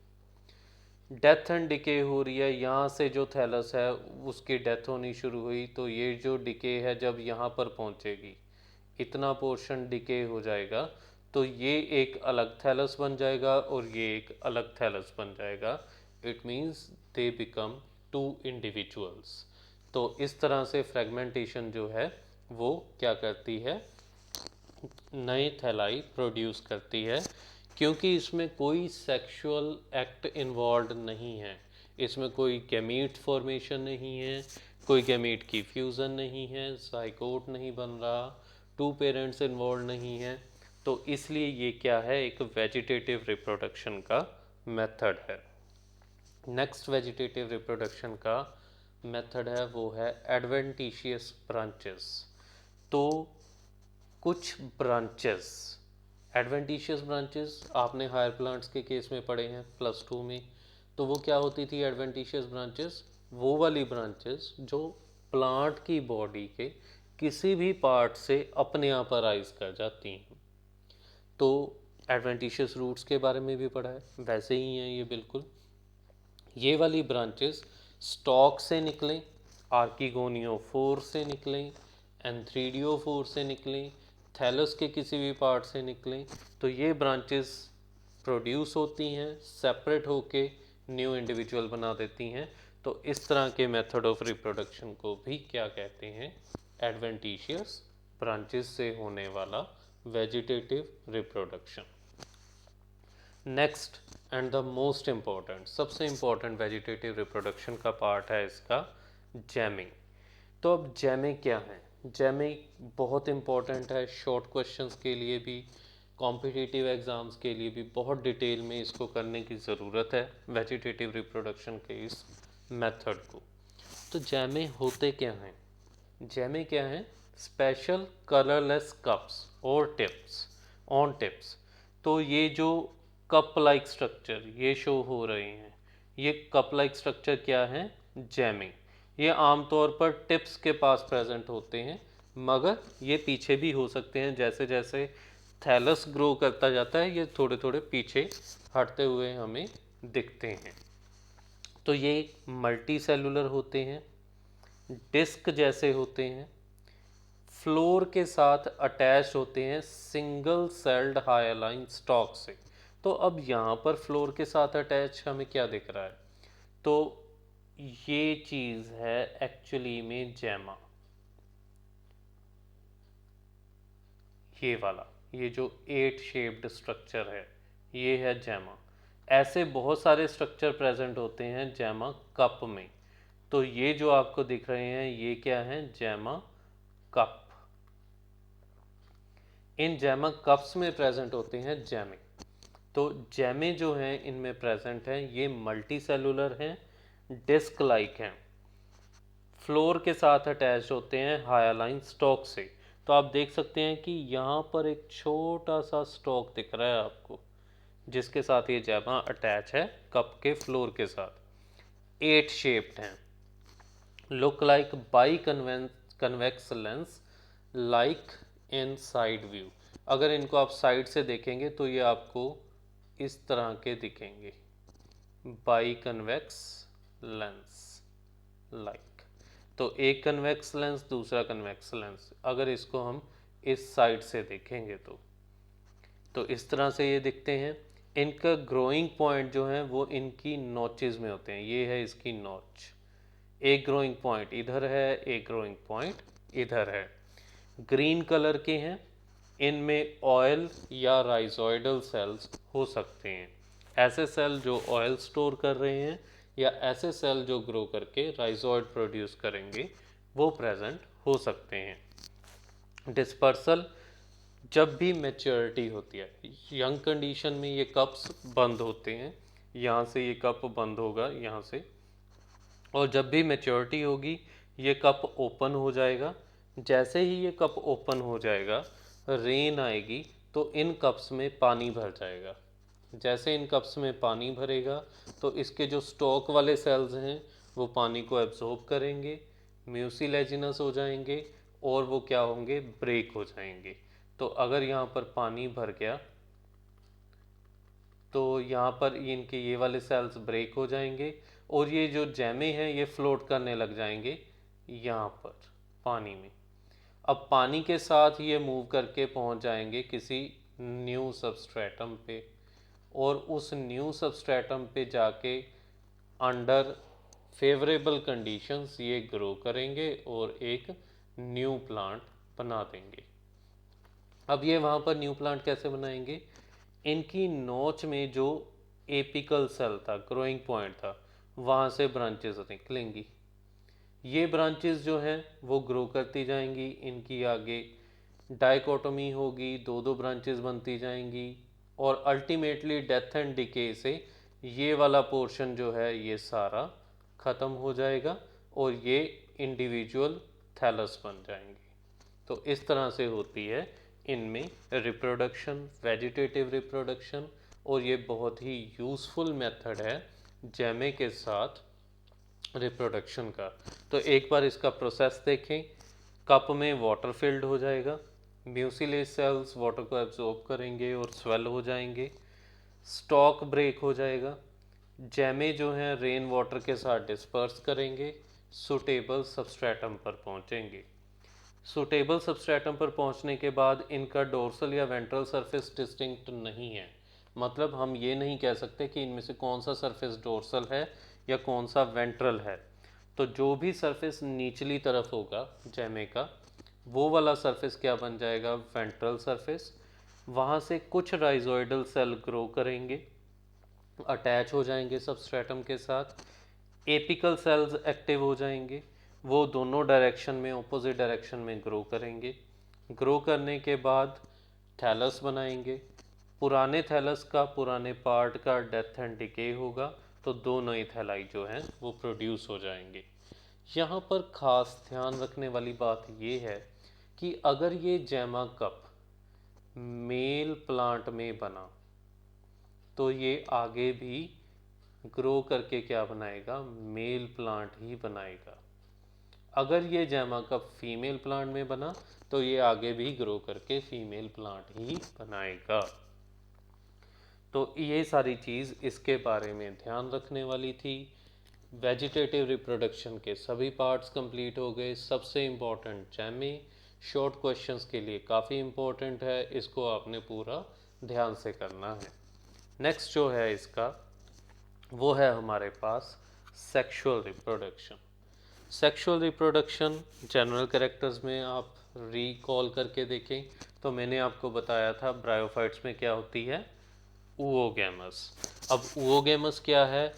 डेथ एंड डिके हो रही है, यहाँ से जो थैलस है उसकी डेथ होनी शुरू हुई, तो ये जो डिके है जब यहाँ पर पहुँचेगी इतना पोर्शन डिके हो जाएगा, तो ये एक अलग थैलस बन जाएगा और ये एक अलग थैलस बन जाएगा। It means they become 2 individuals. तो इस तरह से फ्रेगमेंटेशन जो है वो क्या करती है, नए थैलाई प्रोड्यूस करती है, क्योंकि इसमें कोई सेक्सुअल एक्ट इन्वॉल्व नहीं है। इसमें कोई गैमीट फॉर्मेशन नहीं है, कोई गैमीट की फ्यूज़न नहीं है, जाइगोट नहीं बन रहा, 2 पेरेंट्स इन्वॉल्व नहीं है। तो इसलिए ये क्या है, एक वेजिटेटिव रिप्रोडक्शन का मेथड है। नेक्स्ट वेजिटेटिव रिप्रोडक्शन का मेथड है वो है एडवेंटिशियस ब्रांचेस। तो कुछ ब्रांचेस, एडवेंटिशियस ब्रांचेस आपने हायर प्लांट्स के केस में पढ़े हैं +2 में। तो वो क्या होती थी एडवेंटिशियस ब्रांचेस? वो वाली ब्रांचेस जो प्लांट की बॉडी के किसी भी पार्ट से अपने आप अराइज कर जाती हैं। तो एडवेंटिशियस रूट्स के बारे में भी पढ़ा है, वैसे ही हैं ये बिल्कुल। ये वाली ब्रांचेस स्टॉक से निकलें, आर्किगोनियोफोर से निकलें, एंथ्रीडियोफोर से निकलें, थैलस के किसी भी पार्ट से निकलें, तो ये ब्रांचेस प्रोड्यूस होती हैं, सेपरेट होके न्यू इंडिविजुअल बना देती हैं। तो इस तरह के मेथड ऑफ रिप्रोडक्शन को भी क्या कहते हैं? एडवेंटिशियस ब्रांचेस से होने वाला vegetative reproduction. Next and the most important, सबसे इम्पॉर्टेंट वेजिटेटिव रिप्रोडक्शन का पार्ट है इसका जैमिंग। तो अब जैमिंग क्या है? जैमिंग बहुत इम्पॉर्टेंट है, शॉर्ट क्वेश्चंस के लिए भी, कॉम्पिटिटिव एग्ज़ाम्स के लिए भी बहुत डिटेल में इसको करने की ज़रूरत है वेजिटेटिव रिप्रोडक्शन के इस मेथड को। तो जैमे होते क्या हैं? जैमे क्या हैं? स्पेशल कलरलेस कप्स और टिप्स ऑन टिप्स। तो ये जो कप लाइक स्ट्रक्चर ये शो हो रहे हैं, ये कप लाइक स्ट्रक्चर क्या है? जैमिंग। ये आमतौर पर टिप्स के पास प्रेजेंट होते हैं, मगर ये पीछे भी हो सकते हैं। जैसे जैसे थैलस ग्रो करता जाता है ये थोड़े थोड़े पीछे हटते हुए हमें दिखते हैं। तो ये मल्टी सेलुलर होते हैं, डिस्क जैसे होते हैं, फ्लोर के साथ अटैच होते हैं सिंगल सेल्ड हाइलाइन स्टॉक से। तो अब यहाँ पर फ्लोर के साथ अटैच हमें क्या दिख रहा है? तो ये चीज़ है एक्चुअली में जैमा। ये वाला, ये जो 8 शेप्ड स्ट्रक्चर है ये है जैमा। ऐसे बहुत सारे स्ट्रक्चर प्रेजेंट होते हैं जैमा कप में। तो ये जो आपको दिख रहे हैं ये क्या है? जैमा कप। इन जैमा कप्स में प्रेजेंट होते हैं जैमे। तो जैमे जो हैं इनमें प्रेजेंट हैं, ये मल्टी सेलुलर हैं, डिस्क लाइक हैं, फ्लोर के साथ अटैच होते हैं हायालाइन स्टॉक से। तो आप देख सकते हैं कि यहाँ पर एक छोटा सा स्टॉक दिख रहा है आपको, जिसके साथ ये जैमा अटैच है कप के फ्लोर के साथ। 8 शेप्ड हैं, look like by convex lens like in side view. अगर इनको आप साइड से देखेंगे तो ये आपको इस तरह के दिखेंगे, बाई कन्वेक्स लेंस लाइक। तो एक कन्वेक्स लेंस, दूसरा कन्वेक्स लेंस, अगर इसको हम इस साइड से देखेंगे तो इस तरह से ये दिखते हैं। इनका ग्रोइंग पॉइंट जो है वो इनकी नॉचेस में होते हैं। ये है इसकी नॉच, एक ग्रोइंग पॉइंट इधर है, एक ग्रोइंग पॉइंट इधर है। ग्रीन कलर के हैं, इनमें ऑयल या राइजोइडल सेल्स हो सकते हैं। ऐसे सेल जो ऑयल स्टोर कर रहे हैं या ऐसे सेल जो ग्रो करके राइजोइड प्रोड्यूस करेंगे, वो प्रेजेंट हो सकते हैं। डिस्पर्सल, जब भी मैच्योरिटी होती है, यंग कंडीशन में ये कप्स बंद होते हैं, यहाँ से ये कप बंद होगा यहाँ से, और जब भी मैच्योरिटी होगी ये कप ओपन हो जाएगा। जैसे ही ये कप ओपन हो जाएगा, रेन आएगी तो इन कप्स में पानी भर जाएगा। जैसे इन कप्स में पानी भरेगा तो इसके जो स्टॉक वाले सेल्स हैं वो पानी को एब्जॉर्ब करेंगे, म्यूसिलेजिनस हो जाएंगे और वो क्या होंगे, ब्रेक हो जाएंगे। तो अगर यहाँ पर पानी भर गया तो यहाँ पर इनके ये वाले सेल्स ब्रेक हो जाएंगे और ये जो जैमे हैं ये फ्लोट करने लग जाएंगे यहाँ पर पानी में। अब पानी के साथ ये मूव करके पहुँच जाएंगे किसी न्यू सबस्ट्रेटम पे, और उस न्यू सबस्ट्रेटम पे जाके अंडर फेवरेबल कंडीशंस ये ग्रो करेंगे और एक न्यू प्लांट बना देंगे। अब ये वहाँ पर न्यू प्लांट कैसे बनाएंगे, इनकी नोच में जो एपिकल सेल था, ग्रोइंग पॉइंट था, वहाँ से ब्रांचेस निकलेंगी। ये ब्रांचेस जो हैं वो ग्रो करती जाएंगी, इनकी आगे डाइकोटोमी होगी, दो दो ब्रांचेस बनती जाएंगी और अल्टीमेटली डेथ एंड डिके से ये वाला पोर्शन जो है ये सारा ख़त्म हो जाएगा और ये इंडिविजुअल थैलस बन जाएंगे। तो इस तरह से होती है इनमें रिप्रोडक्शन, वेजिटेटिव रिप्रोडक्शन, और ये बहुत ही यूज़फुल मेथड है जैमे के साथ रिप्रोडक्शन का। तो एक बार इसका प्रोसेस देखें, कप में वाटर फिल्ड हो जाएगा, म्यूसिलेज सेल्स वाटर को एब्जॉर्ब करेंगे और स्वेल हो जाएंगे, स्टॉक ब्रेक हो जाएगा, जैमे जो हैं रेन वाटर के साथ डिस्पर्स करेंगे, सूटेबल सबस्ट्रेटम पर पहुंचेंगे। सूटेबल सबस्ट्रेटम पर पहुंचने के बाद इनका डोर्सल या वेंट्रल सरफेस डिस्टिंक्ट नहीं है। मतलब हम ये नहीं कह सकते कि इनमें से कौन सा सरफेस डोर्सल है या कौन सा वेंट्रल है। तो जो भी सरफेस निचली तरफ होगा जैमे का, वो वाला सरफेस क्या बन जाएगा, वेंट्रल सरफेस। वहाँ से कुछ राइजोइडल सेल ग्रो करेंगे, अटैच हो जाएंगे सबस्ट्रेटम के साथ, एपिकल सेल्स एक्टिव हो जाएंगे, वो दोनों डायरेक्शन में, ऑपोजिट डायरेक्शन में ग्रो करेंगे। ग्रो करने के बाद थैलस बनाएंगे, पुराने थैलस का, पुराने पार्ट का डेथ एंड डिके होगा तो दो नए थैलाई जो हैं वो प्रोड्यूस हो जाएंगे। यहाँ पर खास ध्यान रखने वाली बात ये है कि अगर ये जैमा कप मेल प्लांट में बना तो ये आगे भी ग्रो करके क्या बनाएगा, मेल प्लांट ही बनाएगा। अगर ये जैमा कप फीमेल प्लांट में बना तो ये आगे भी ग्रो करके फीमेल प्लांट ही बनाएगा। तो ये सारी चीज़ इसके बारे में ध्यान रखने वाली थी। वेजिटेटिव रिप्रोडक्शन के सभी पार्ट्स कंप्लीट हो गए। सबसे इम्पोर्टेंट जैमे, शॉर्ट क्वेश्चंस के लिए काफ़ी इम्पोर्टेंट है, इसको आपने पूरा ध्यान से करना है। नेक्स्ट जो है इसका वो है हमारे पास sexual reproduction. Sexual reproduction general characters में आप रिकॉल करके देखें तो मैंने आपको बताया था ब्रायोफाइट्स में क्या होती है, oogamous। अब oogamous क्या है,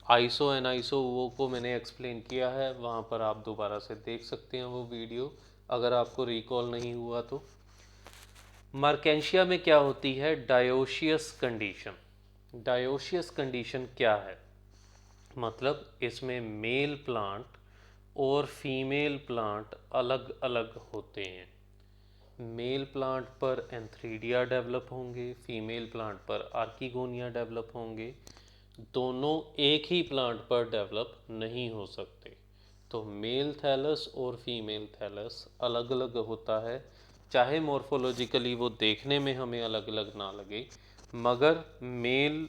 आइसो एनाइसो वो को मैंने एक्सप्लेन किया है, वहाँ पर आप दोबारा से देख सकते हैं वो वीडियो अगर आपको रिकॉल नहीं हुआ तो। मर्केंशिया में क्या होती है, डायोशियस कंडीशन। डायोशियस कंडीशन क्या है, मतलब इसमें मेल प्लांट और फीमेल प्लांट अलग अलग होते हैं। मेल प्लांट पर एंथ्रीडिया डेवलप होंगे, फीमेल प्लांट पर आर्किगोनिया डेवलप होंगे। दोनों एक ही प्लांट पर डेवलप नहीं हो सकते। तो मेल थैलस और फीमेल थैलस अलग अलग होता है, चाहे मॉर्फोलॉजिकली वो देखने में हमें अलग अलग ना लगे, मगर मेल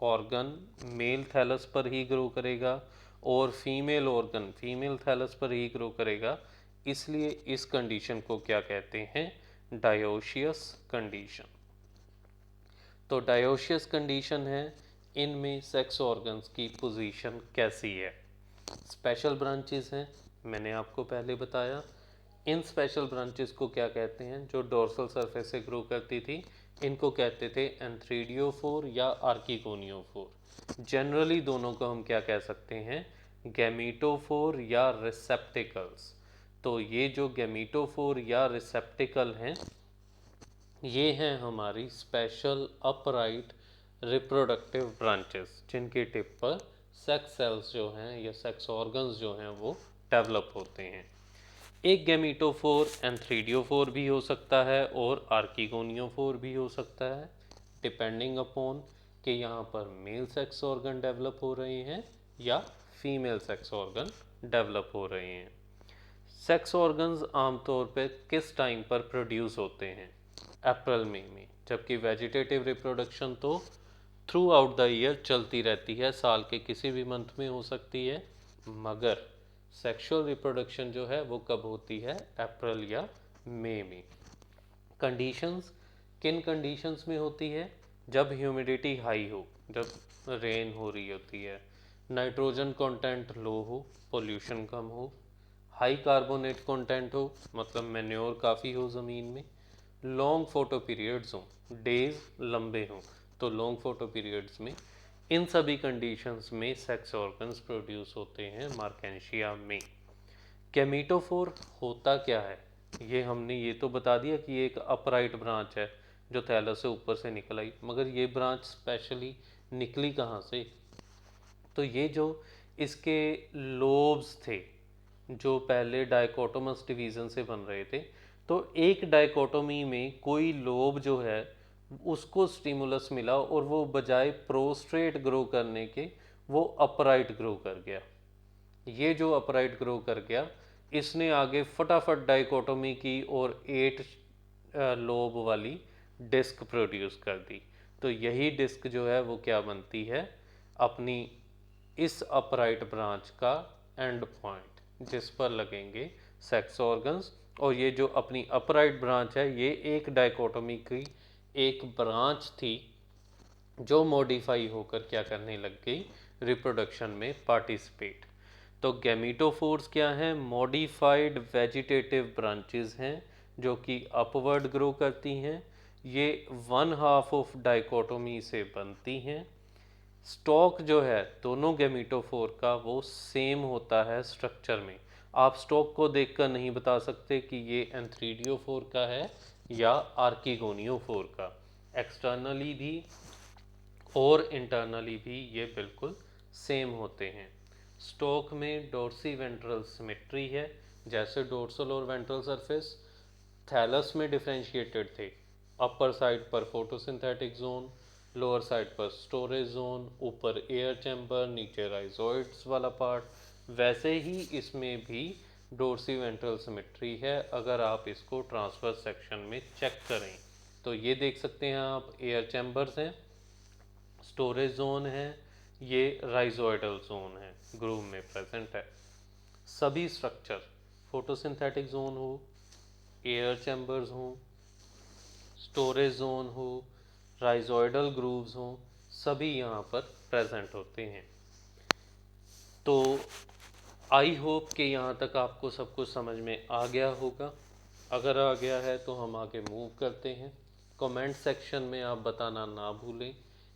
ऑर्गन मेल थैलस पर ही ग्रो करेगा और फीमेल ऑर्गन फीमेल थैलस पर ही ग्रो करेगा। इसलिए इस कंडीशन को क्या कहते हैं? Dioecious condition. तो डायोशियस कंडीशन है, इनमें सेक्स ऑर्गन्स की पोजीशन कैसी है? स्पेशल ब्रांचेस हैं, मैंने आपको पहले बताया। इन स्पेशल ब्रांचेस को क्या कहते हैं? जो डोर्सल सरफेस से ग्रो करती थी, इनको कहते थे एंथ्रीडियोफोर या आर्किगोनियोफोर। जनरली दोनों को हम क्या कह सकते हैं? गैमीटोफोर या रिसेप्टिकल्स। तो ये जो गैमीटोफोर या रिसेप्टिकल हैं, ये हैं हमारी स्पेशल अपराइट रिप्रोडक्टिव ब्रांचेस, जिनके टिप पर सेक्स सेल्स जो हैं या सेक्स ऑर्गन्स जो हैं वो डेवलप होते हैं। एक गैमीटोफोर एंथ्रीडियोफोर भी हो सकता है और आर्किगोनियोफोर भी हो सकता है, डिपेंडिंग अपॉन कि यहाँ पर मेल सेक्स ऑर्गन डेवलप हो रहे हैं या फीमेल सेक्स ऑर्गन डेवलप हो रहे हैं। सेक्स ऑर्गन्स आमतौर पर किस टाइम पर प्रोड्यूस होते हैं? अप्रैल मई में। जबकि वेजिटेटिव रिप्रोडक्शन तो थ्रू आउट द ईयर चलती रहती है, साल के किसी भी मंथ में हो सकती है, मगर सेक्सुअल रिप्रोडक्शन जो है वो कब होती है? अप्रैल या मई में। कंडीशंस किन कंडीशंस में होती है? जब ह्यूमिडिटी हाई हो, जब रेन हो रही होती है, नाइट्रोजन कंटेंट लो हो, पोल्यूशन कम हो, हाई कार्बोनेट कंटेंट हो, मतलब मैन्योर काफ़ी हो ज़मीन में, लॉन्ग फोटो पीरियड्स हों, डेज लंबे हों, तो लॉन्ग फोटो पीरियड्स में, इन सभी कंडीशंस में सेक्स ऑर्गन्स प्रोड्यूस होते हैं मार्केंशिया में। गैमीटोफोर होता क्या है? ये हमने ये तो बता दिया कि ये एक अपराइट ब्रांच है जो थैलस से ऊपर से निकल आई, मगर ये ब्रांच स्पेशली निकली कहाँ से? तो ये जो इसके लोब्स थे, जो पहले डाइकोटोमस डिवीज़न से बन रहे थे, तो एक डाइकोटोमी में कोई लोब जो है उसको स्टिमुलस मिला और वो बजाय प्रोस्ट्रेट ग्रो करने के वो अपराइट ग्रो कर गया। ये जो अपराइट ग्रो कर गया, इसने आगे फटाफट डाइकोटोमी की और 8 लोब वाली डिस्क प्रोड्यूस कर दी। तो यही डिस्क जो है वो क्या बनती है? अपनी इस अपराइट ब्रांच का एंड पॉइंट, जिस पर लगेंगे सेक्स ऑर्गन्स। और ये जो अपनी अपराइट ब्रांच है, ये एक डाइकोटोमी की एक ब्रांच थी जो मॉडिफाई होकर क्या करने लग गई? रिप्रोडक्शन में पार्टिसिपेट। तो गैमीटोफोर्स क्या हैं? मॉडिफाइड वेजिटेटिव ब्रांचेस हैं जो कि अपवर्ड ग्रो करती हैं। ये 1/2 ऑफ डाइकोटोमी से बनती हैं। स्टॉक जो है दोनों गैमीटोफोर का वो सेम होता है स्ट्रक्चर में। आप स्टॉक को देखकर नहीं बता सकते कि ये एंथ्रीडियोफोर का है या आर्किगोनियोफोर का। एक्सटर्नली भी और इंटरनली भी ये बिल्कुल सेम होते हैं। स्टॉक में डोर्सी वेंट्रल सिमेट्री है, जैसे डोर्सल और वेंट्रल सरफेस थैलस में डिफरेंशिएटेड थे। अपर साइड पर फोटोसिंथेटिक जोन, लोअर साइड पर स्टोरेज जोन, ऊपर एयर चैम्बर, नीचे राइजोइड्स वाला पार्ट, वैसे ही इसमें भी डोर्सी वेंट्रल सिमेट्री है। अगर आप इसको ट्रांसफर सेक्शन में चेक करें तो ये देख सकते हैं आप, एयर चैम्बर्स हैं, स्टोरेज जोन है, ये राइजोइडल जोन है, ग्रूव में प्रेजेंट है। सभी स्ट्रक्चर, फोटोसिंथेटिक जोन हो, एयर चैम्बर्स हो, स्टोरेज जोन हो, राइजोइडल ग्रूव्स हो, सभी यहाँ पर प्रेजेंट होते हैं। तो आई होप कि यहाँ तक आपको सब कुछ समझ में आ गया होगा। अगर आ गया है तो हम आगे मूव करते हैं। कमेंट सेक्शन में आप बताना ना भूलें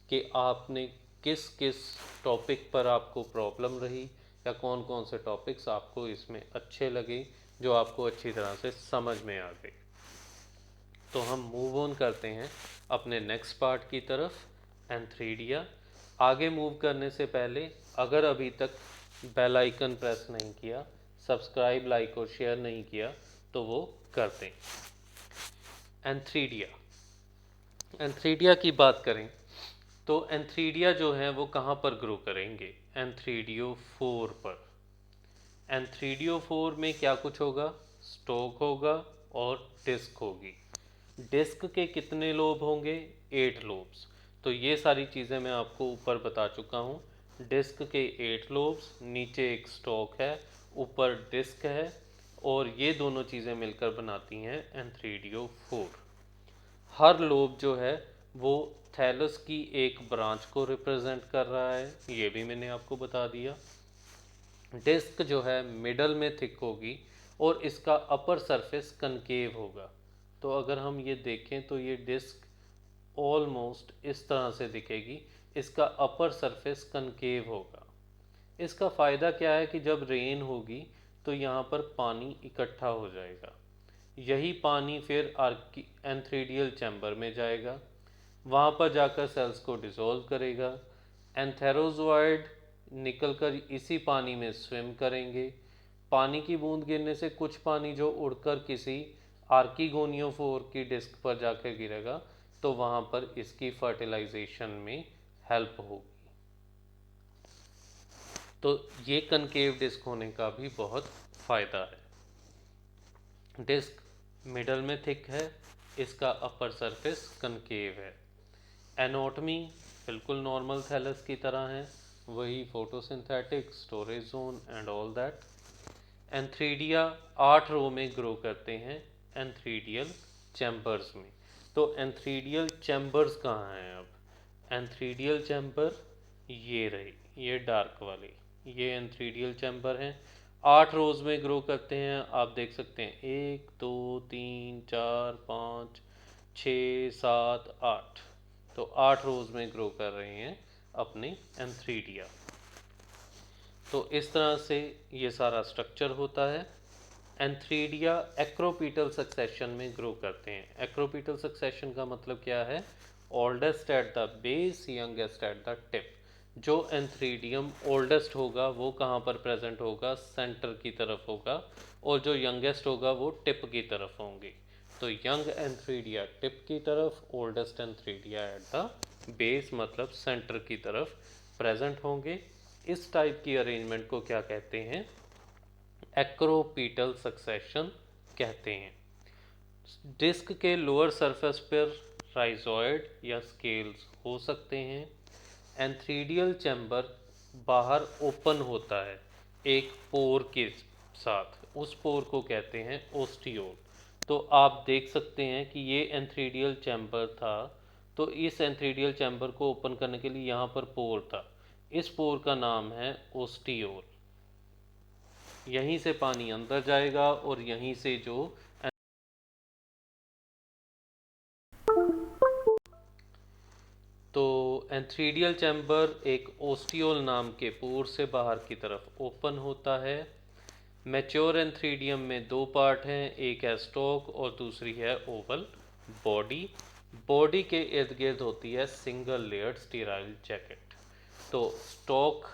कि आपने किस किस टॉपिक पर आपको प्रॉब्लम रही या कौन कौन से टॉपिक्स आपको इसमें अच्छे लगे, जो आपको अच्छी तरह से समझ में आ गए। तो हम मूव ऑन करते हैं अपने नेक्स्ट पार्ट की तरफ, एंथ्रीडिया। आगे मूव करने से पहले अगर अभी तक बेल आइकन प्रेस नहीं किया, सब्सक्राइब, लाइक और शेयर नहीं किया तो वो कर दें। एंथ्रीडिया, एंथ्रीडिया की बात करें तो एंथ्रीडिया जो है वो कहाँ पर ग्रो करेंगे? एंथ्रीडियो 4 पर। एंथ्रीडियो 4 में क्या कुछ होगा? स्टॉक होगा और डिस्क होगी। डिस्क के कितने लोब होंगे? 8 लोब्स। तो ये सारी चीज़ें मैं आपको ऊपर बता चुका हूँ। डिस्क के 8 लोब्स, नीचे एक स्टॉक है, ऊपर डिस्क है, और ये दोनों चीज़ें मिलकर बनाती हैं एंथ्रीडियो 4। हर लोब जो है वो थैलस की एक ब्रांच को रिप्रेजेंट कर रहा है, ये भी मैंने आपको बता दिया। डिस्क जो है मिडल में थिक होगी और इसका अपर सरफेस कनकेव होगा। तो अगर हम ये देखें तो ये डिस्क ऑलमोस्ट इस तरह से दिखेगी, इसका अपर सरफेस कनकेव होगा। इसका फ़ायदा क्या है कि जब रेन होगी तो यहाँ पर पानी इकट्ठा हो जाएगा, यही पानी फिर एंथ्रीडियल चैम्बर में जाएगा, वहाँ पर जाकर सेल्स को डिसॉल्व करेगा। एंथेरोजोइड निकलकर इसी पानी में स्विम करेंगे। पानी की बूंद गिरने से कुछ पानी जो उड़कर किसी आर्किगोनियोफोर की डिस्क पर जाकर गिरेगा तो वहाँ पर इसकी फर्टिलाइजेशन में हेल्प होगी। तो ये कनकेव डिस्क होने का भी बहुत फ़ायदा है। डिस्क मिडल में थिक है, इसका अपर सरफेस कनकेव है। एनाटॉमी बिल्कुल नॉर्मल थैलस की तरह है, वही photosynthetic, storage zone and all that. Antheridia 8 रो में ग्रो करते हैं एंथ्रीडियल चैम्बर्स में। तो एंथ्रीडियल चैम्बर्स कहाँ हैं? अब एंथ्रीडियल चैम्बर ये रहे, ये डार्क वाले, ये एंथ्रीडियल चैम्बर हैं। 8 रोज में ग्रो करते हैं, आप देख सकते हैं 1 2 3 4 5 6 7 8। तो 8 रोज में ग्रो कर रहे हैं अपने एंथ्रीडिया। तो इस तरह से ये सारा स्ट्रक्चर होता है। एंथ्रीडिया एक्रोपीटल सक्सेशन में ग्रो करते हैं। एक्रोपीटल सक्सेशन का मतलब क्या है? Oldest at the base, youngest at the tip. जो एंथ्रीडियम ओल्डेस्ट होगा वो कहाँ पर प्रेजेंट होगा? सेंटर की तरफ होगा, और जो यंगेस्ट होगा वो टिप की तरफ होंगे। तो यंग एंथ्रीडिया टिप की तरफ, oldest antheridia at the base मतलब सेंटर की तरफ प्रेजेंट होंगे। इस टाइप की अरेंजमेंट को क्या कहते हैं? एक्रोपीटल सक्सेशन कहते हैं। डिस्क के लोअर सरफेस पर राइजोइड या स्केल्स हो सकते हैं। एंथ्रीडियल चैम्बर बाहर ओपन होता है एक पोर के साथ, उस पोर को कहते हैं ओस्टियोल। तो आप देख सकते हैं कि ये एंथ्रीडियल चैम्बर था, तो इस एंथ्रीडियल चैम्बर को ओपन करने के लिए यहाँ पर पोर था, इस पोर का नाम है ओस्टियोल। यहीं से पानी अंदर जाएगा और यहीं से जो तो एंथ्रीडियल चैम्बर एक ओस्टियोल नाम के पोर से बाहर की तरफ ओपन होता है। मैच्योर एंथ्रीडियम में 2 पार्ट हैं, एक है स्टॉक और दूसरी है ओवल बॉडी। बॉडी के इर्द गिर्द होती है सिंगल लेयर्ड स्टीराइल जैकेट। तो स्टॉक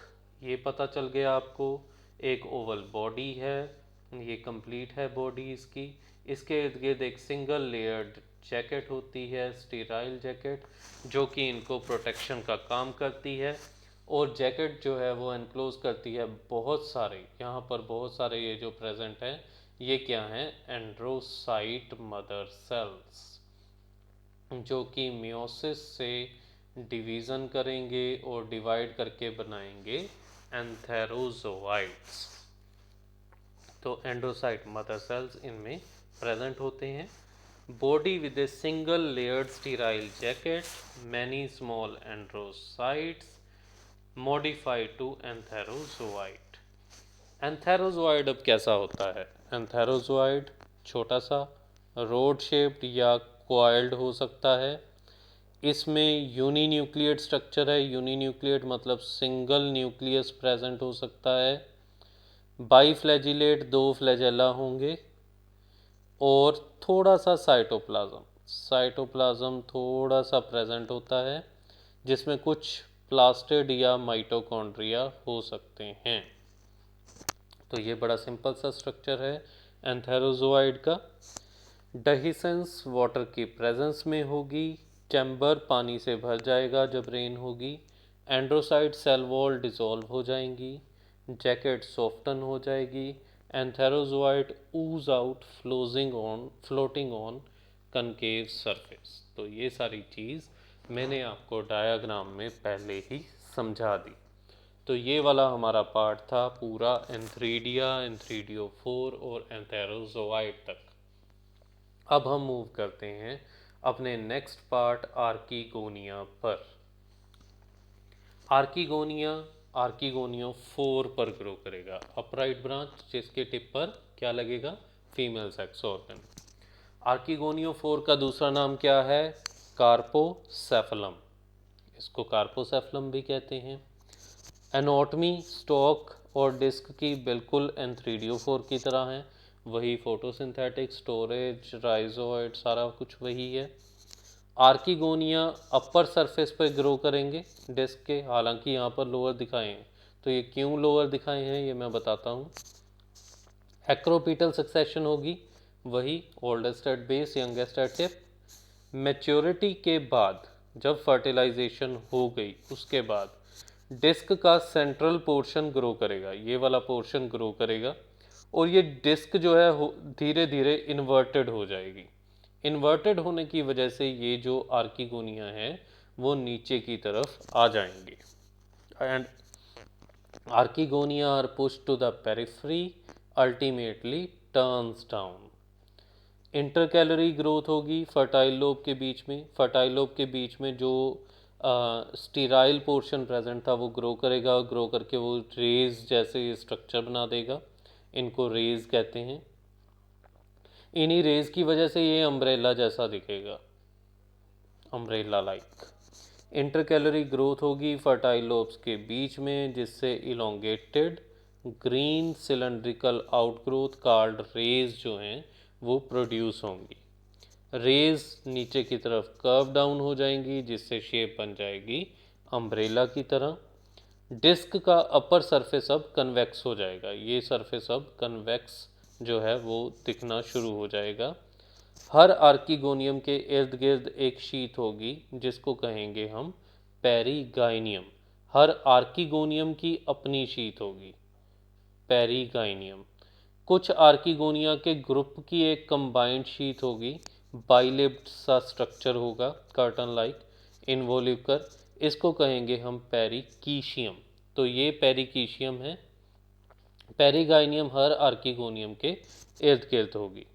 ये पता चल गया आपको, एक ओवल बॉडी है, ये कंप्लीट है बॉडी इसकी। इसके इर्द गिर्द एक सिंगल लेयर्ड जैकेट होती है, स्टीराइल जैकेट, जो कि इनको प्रोटेक्शन का काम करती है। और जैकेट जो है वो एनक्लोज करती है बहुत सारे, यहाँ पर बहुत सारे ये जो प्रेजेंट है ये क्या हैं? एंड्रोसाइट मदर सेल्स, जो कि मियोसिस से डिवीज़न करेंगे और डिवाइड करके बनाएंगे एंथेरोजोइट्स। तो एंड्रोसाइट मदर सेल्स इनमें प्रेजेंट होते हैं। Body with a single layered sterile jacket, many small androcytes modified to antherozoid. Antherozoid अब कैसा होता है? एंथेरोजोइड छोटा सा रोड शेप्ड या क्वाइल्ड हो सकता है। इसमें यूनिन्यूक्लियेट स्ट्रक्चर है। यूनिन्यूक्लियेट मतलब सिंगल न्यूक्लियस प्रेजेंट हो सकता है। बाईफ्लैजिलेट 2 फ्लैजेला होंगे और थोड़ा सा साइटोप्लाज्म थोड़ा सा प्रेजेंट होता है, जिसमें कुछ प्लास्टिड या माइटोकॉन्ड्रिया हो सकते हैं। तो ये बड़ा सिंपल सा स्ट्रक्चर है एंथेरोजोआइड का। डेहिसेंस वाटर की प्रेजेंस में होगी, चैम्बर पानी से भर जाएगा जब रेन होगी, एंड्रोसाइड सेल वॉल डिसॉल्व हो जाएंगी, जैकेट सॉफ्टन हो जाएगी, antherozoid ooze out floating on concave surface. तो ये सारी चीज़ मैंने आपको डायग्राम में पहले ही समझा दी। तो ये वाला हमारा पार्ट था पूरा एंथ्रीडिया, एंथ्रीडियोफोर और एंथेरोजोआइड तक। अब हम मूव करते हैं अपने नेक्स्ट पार्ट आर्कीगोनिया पर। आर्कीगोनिया आर्कीगोनियोफोर पर ग्रो करेगा, अपराइट ब्रांच जिसके टिप पर क्या लगेगा, फीमेल सेक्स ऑर्गन। आर्कीगोनियोफोर का दूसरा नाम क्या है, कार्पोसेफलम। इसको कार्पोसेफलम भी कहते हैं। एनाटॉमी स्टॉक और डिस्क की बिल्कुल एंथ्रीडियोफोर की तरह है, वही फोटोसिंथेटिक, स्टोरेज, राइजोइड, सारा कुछ वही है। आर्कीगोनिया अपर सरफेस पर ग्रो करेंगे डिस्क के, हालांकि यहाँ पर लोअर दिखाए हैं, तो ये क्यों लोअर दिखाए हैं ये मैं बताता हूँ। एक्रोपीटल सक्सेशन होगी, वही oldest at base youngest at tip. Maturity के बाद जब फर्टिलाइजेशन हो गई उसके बाद डिस्क का सेंट्रल पोर्शन ग्रो करेगा, ये वाला पोर्शन ग्रो करेगा, और ये डिस्क जो है धीरे धीरे इन्वर्टेड हो जाएगी। इन्वर्टेड होने की वजह से ये जो आर्कीगोनिया है वो नीचे की तरफ आ जाएंगे and archegonia are pushed to the periphery, ultimately turns down. Intercalary growth होगी फर्टाइल लोब के बीच में, फर्टाइल लोब के बीच में जो स्टीराइल पोर्शन प्रेजेंट था वो ग्रो करेगा, और ग्रो करके वो रेज जैसे स्ट्रक्चर बना देगा, इनको रेज कहते हैं। इन्हीं रेज की वजह से ये अम्ब्रेला जैसा दिखेगा, अम्ब्रेला लाइक। इंटरकैलरी ग्रोथ होगी फर्टाइल लोब्स के बीच में, जिससे elongated green cylindrical outgrowth called rays जो हैं वो प्रोड्यूस होंगी। रेज नीचे की तरफ कर्व डाउन हो जाएंगी, जिससे शेप बन जाएगी अम्ब्रेला की तरह। डिस्क का अपर सरफेस अब कन्वेक्स हो जाएगा, ये सरफेस अब कन्वेक्स जो है वो दिखना शुरू हो जाएगा। हर आर्कीगोनियम के इर्द गिर्द एक शीट होगी जिसको कहेंगे हम पेरीगाइनियम। हर आर्कीगोनियम की अपनी शीट होगी, पेरीगाइनियम। कुछ आर्कीगोनिया के ग्रुप की एक कंबाइंड शीट होगी, बाइलेब्ड सा स्ट्रक्चर होगा कर्टन लाइक इनवोल्यूकर, इसको कहेंगे हम पेरिकीशियम। तो ये पेरिकीशियम है। पेरीगाइनियम हर आर्कीगोनियम के इर्द गिर्द होगी।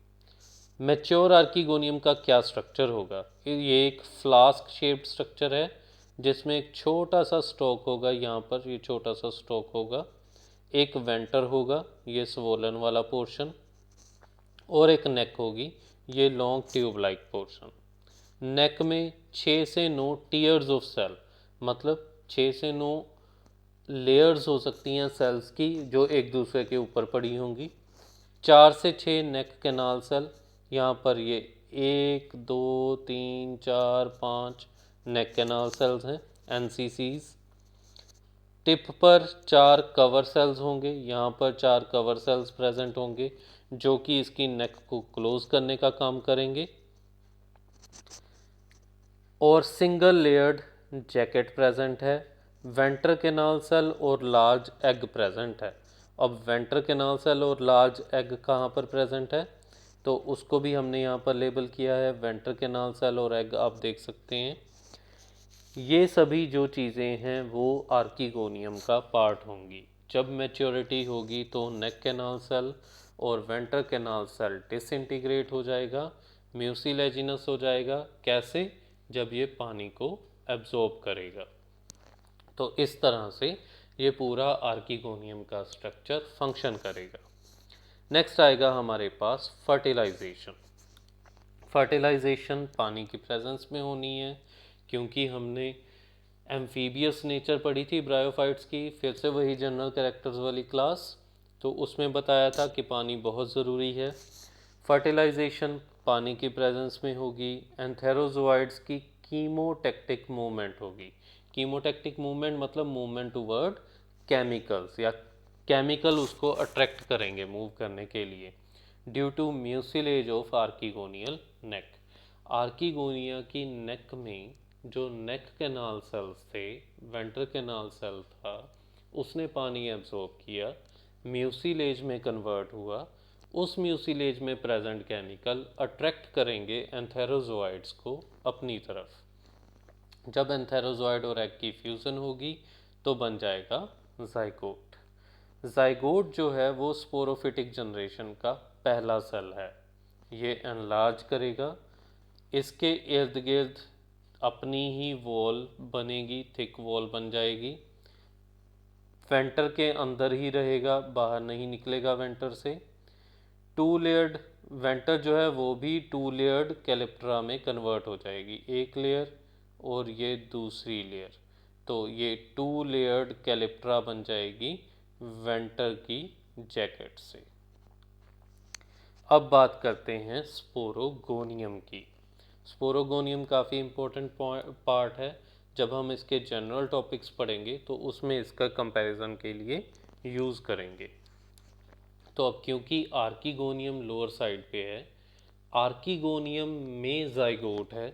मैच्योर आर्कीगोनियम का क्या स्ट्रक्चर होगा, ये एक फ्लास्क शेप्ड स्ट्रक्चर है जिसमें एक छोटा सा स्टॉक होगा, यहाँ पर ये छोटा सा स्टॉक होगा, एक वेंटर होगा, ये स्वोलन वाला पोर्शन, और एक नेक होगी, ये लॉन्ग ट्यूब लाइक पोर्शन। नेक में 6 से 9 टीयर्स ऑफ सेल, मतलब 6 से 9 लेयर्स हो सकती हैं सेल्स की जो एक दूसरे के ऊपर पड़ी होंगी। 4 से 6 नेक कैनाल सेल, यहाँ पर ये 1 2 3 4 5 नेक कैनाल सेल्स हैं, एनसीसीज। टिप पर 4 कवर सेल्स होंगे, यहाँ पर 4 कवर सेल्स प्रेजेंट होंगे जो कि इसकी नेक को क्लोज करने का काम करेंगे। और सिंगल लेयर्ड जैकेट प्रेजेंट है। वेंटर कैनाल सेल और लार्ज एग प्रेजेंट है। अब वेंटर कैनाल सेल और लार्ज एग कहाँ पर प्रेजेंट है, तो उसको भी हमने यहाँ पर लेबल किया है, वेंटर कैनाल सेल और एग आप देख सकते हैं। ये सभी जो चीज़ें हैं वो आर्कीगोनियम का पार्ट होंगी। जब मैच्योरिटी होगी तो नेक कैनाल सेल और वेंटर कैनाल सेल डिसइंटीग्रेट हो जाएगा, म्यूसिलेजिनस हो जाएगा। कैसे, जब ये पानी को एब्जॉर्ब करेगा। तो इस तरह से ये पूरा आर्कीगोनियम का स्ट्रक्चर फंक्शन करेगा। नेक्स्ट आएगा हमारे पास फर्टिलाइजेशन। फर्टिलाइजेशन पानी की प्रेजेंस में होनी है, क्योंकि हमने एम्फीबियस नेचर पढ़ी थी ब्रायोफाइट्स की, फिर से वही जनरल कैरेक्टर्स वाली क्लास, तो उसमें बताया था कि पानी बहुत ज़रूरी है। फर्टिलाइजेशन पानी की प्रेजेंस में होगी। एंथेरोजोआइड्स की कीमोटैक्टिक मूवमेंट होगी। कीमोटैक्टिक मूवमेंट मतलब मूवमेंट टुवर्ड केमिकल्स या केमिकल उसको अट्रैक्ट करेंगे मूव करने के लिए। Due to mucilage of archegonial neck, archegonia की नेक में जो नेक कैनाल सेल्स थे, वेंट्रल कैनाल सेल था, उसने पानी एब्जॉर्ब किया, म्यूसिलेज में कन्वर्ट हुआ। उस म्यूसिलेज में प्रेजेंट केमिकल अट्रैक्ट करेंगे एंथेरोजोइड्स को अपनी तरफ। जब एंथेरोजोइड और एग की फ्यूज़न होगी तो बन जाएगा जाइगोट। जाइगोट जो है वो स्पोरोफिटिक जनरेशन का पहला सेल है। ये एनलार्ज करेगा, इसके इर्द गिर्द अपनी ही वॉल बनेगी, थिक वॉल बन जाएगी। वेंटर के अंदर ही रहेगा, बाहर नहीं निकलेगा वेंटर से। टू लेयर्ड वेंटर जो है वो भी टू लेयर्ड कैलिप्ट्रा में कन्वर्ट हो जाएगी, एक लेयर और ये दूसरी लेयर, तो ये टू लेयर्ड कैलिप्ट्रा बन जाएगी वेंटर की जैकेट से। अब बात करते हैं स्पोरोगोनियम की। स्पोरोगोनियम काफ़ी इम्पोर्टेंट पार्ट है। जब हम इसके जनरल टॉपिक्स पढ़ेंगे तो उसमें इसका कंपैरिजन के लिए यूज़ करेंगे। तो अब क्योंकि आर्कीगोनियम लोअर साइड पे है, आर्कीगोनियम में जाइगोट है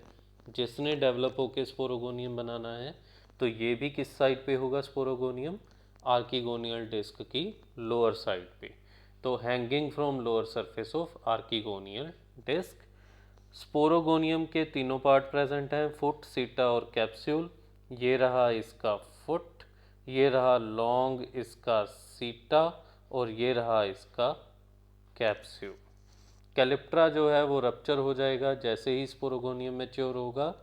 जिसने डेवलप होकर स्पोरोगोनियम बनाना है, तो ये भी किस साइड पे होगा स्पोरोगोनियम? आर्कीगोनियल डिस्क की लोअर साइड पे। तो hanging from lower surface of archegonial disc. Sporogonium के तीनों पार्ट प्रेजेंट हैं, फुट, सीटा और कैप्सूल। ये रहा इसका फुट, ये रहा लॉन्ग इसका सीटा और ये रहा इसका कैप्सूल। कैलिप्ट्रा जो है वो रप्चर हो जाएगा जैसे ही स्पोरोगोनियम मैच्योर होगा,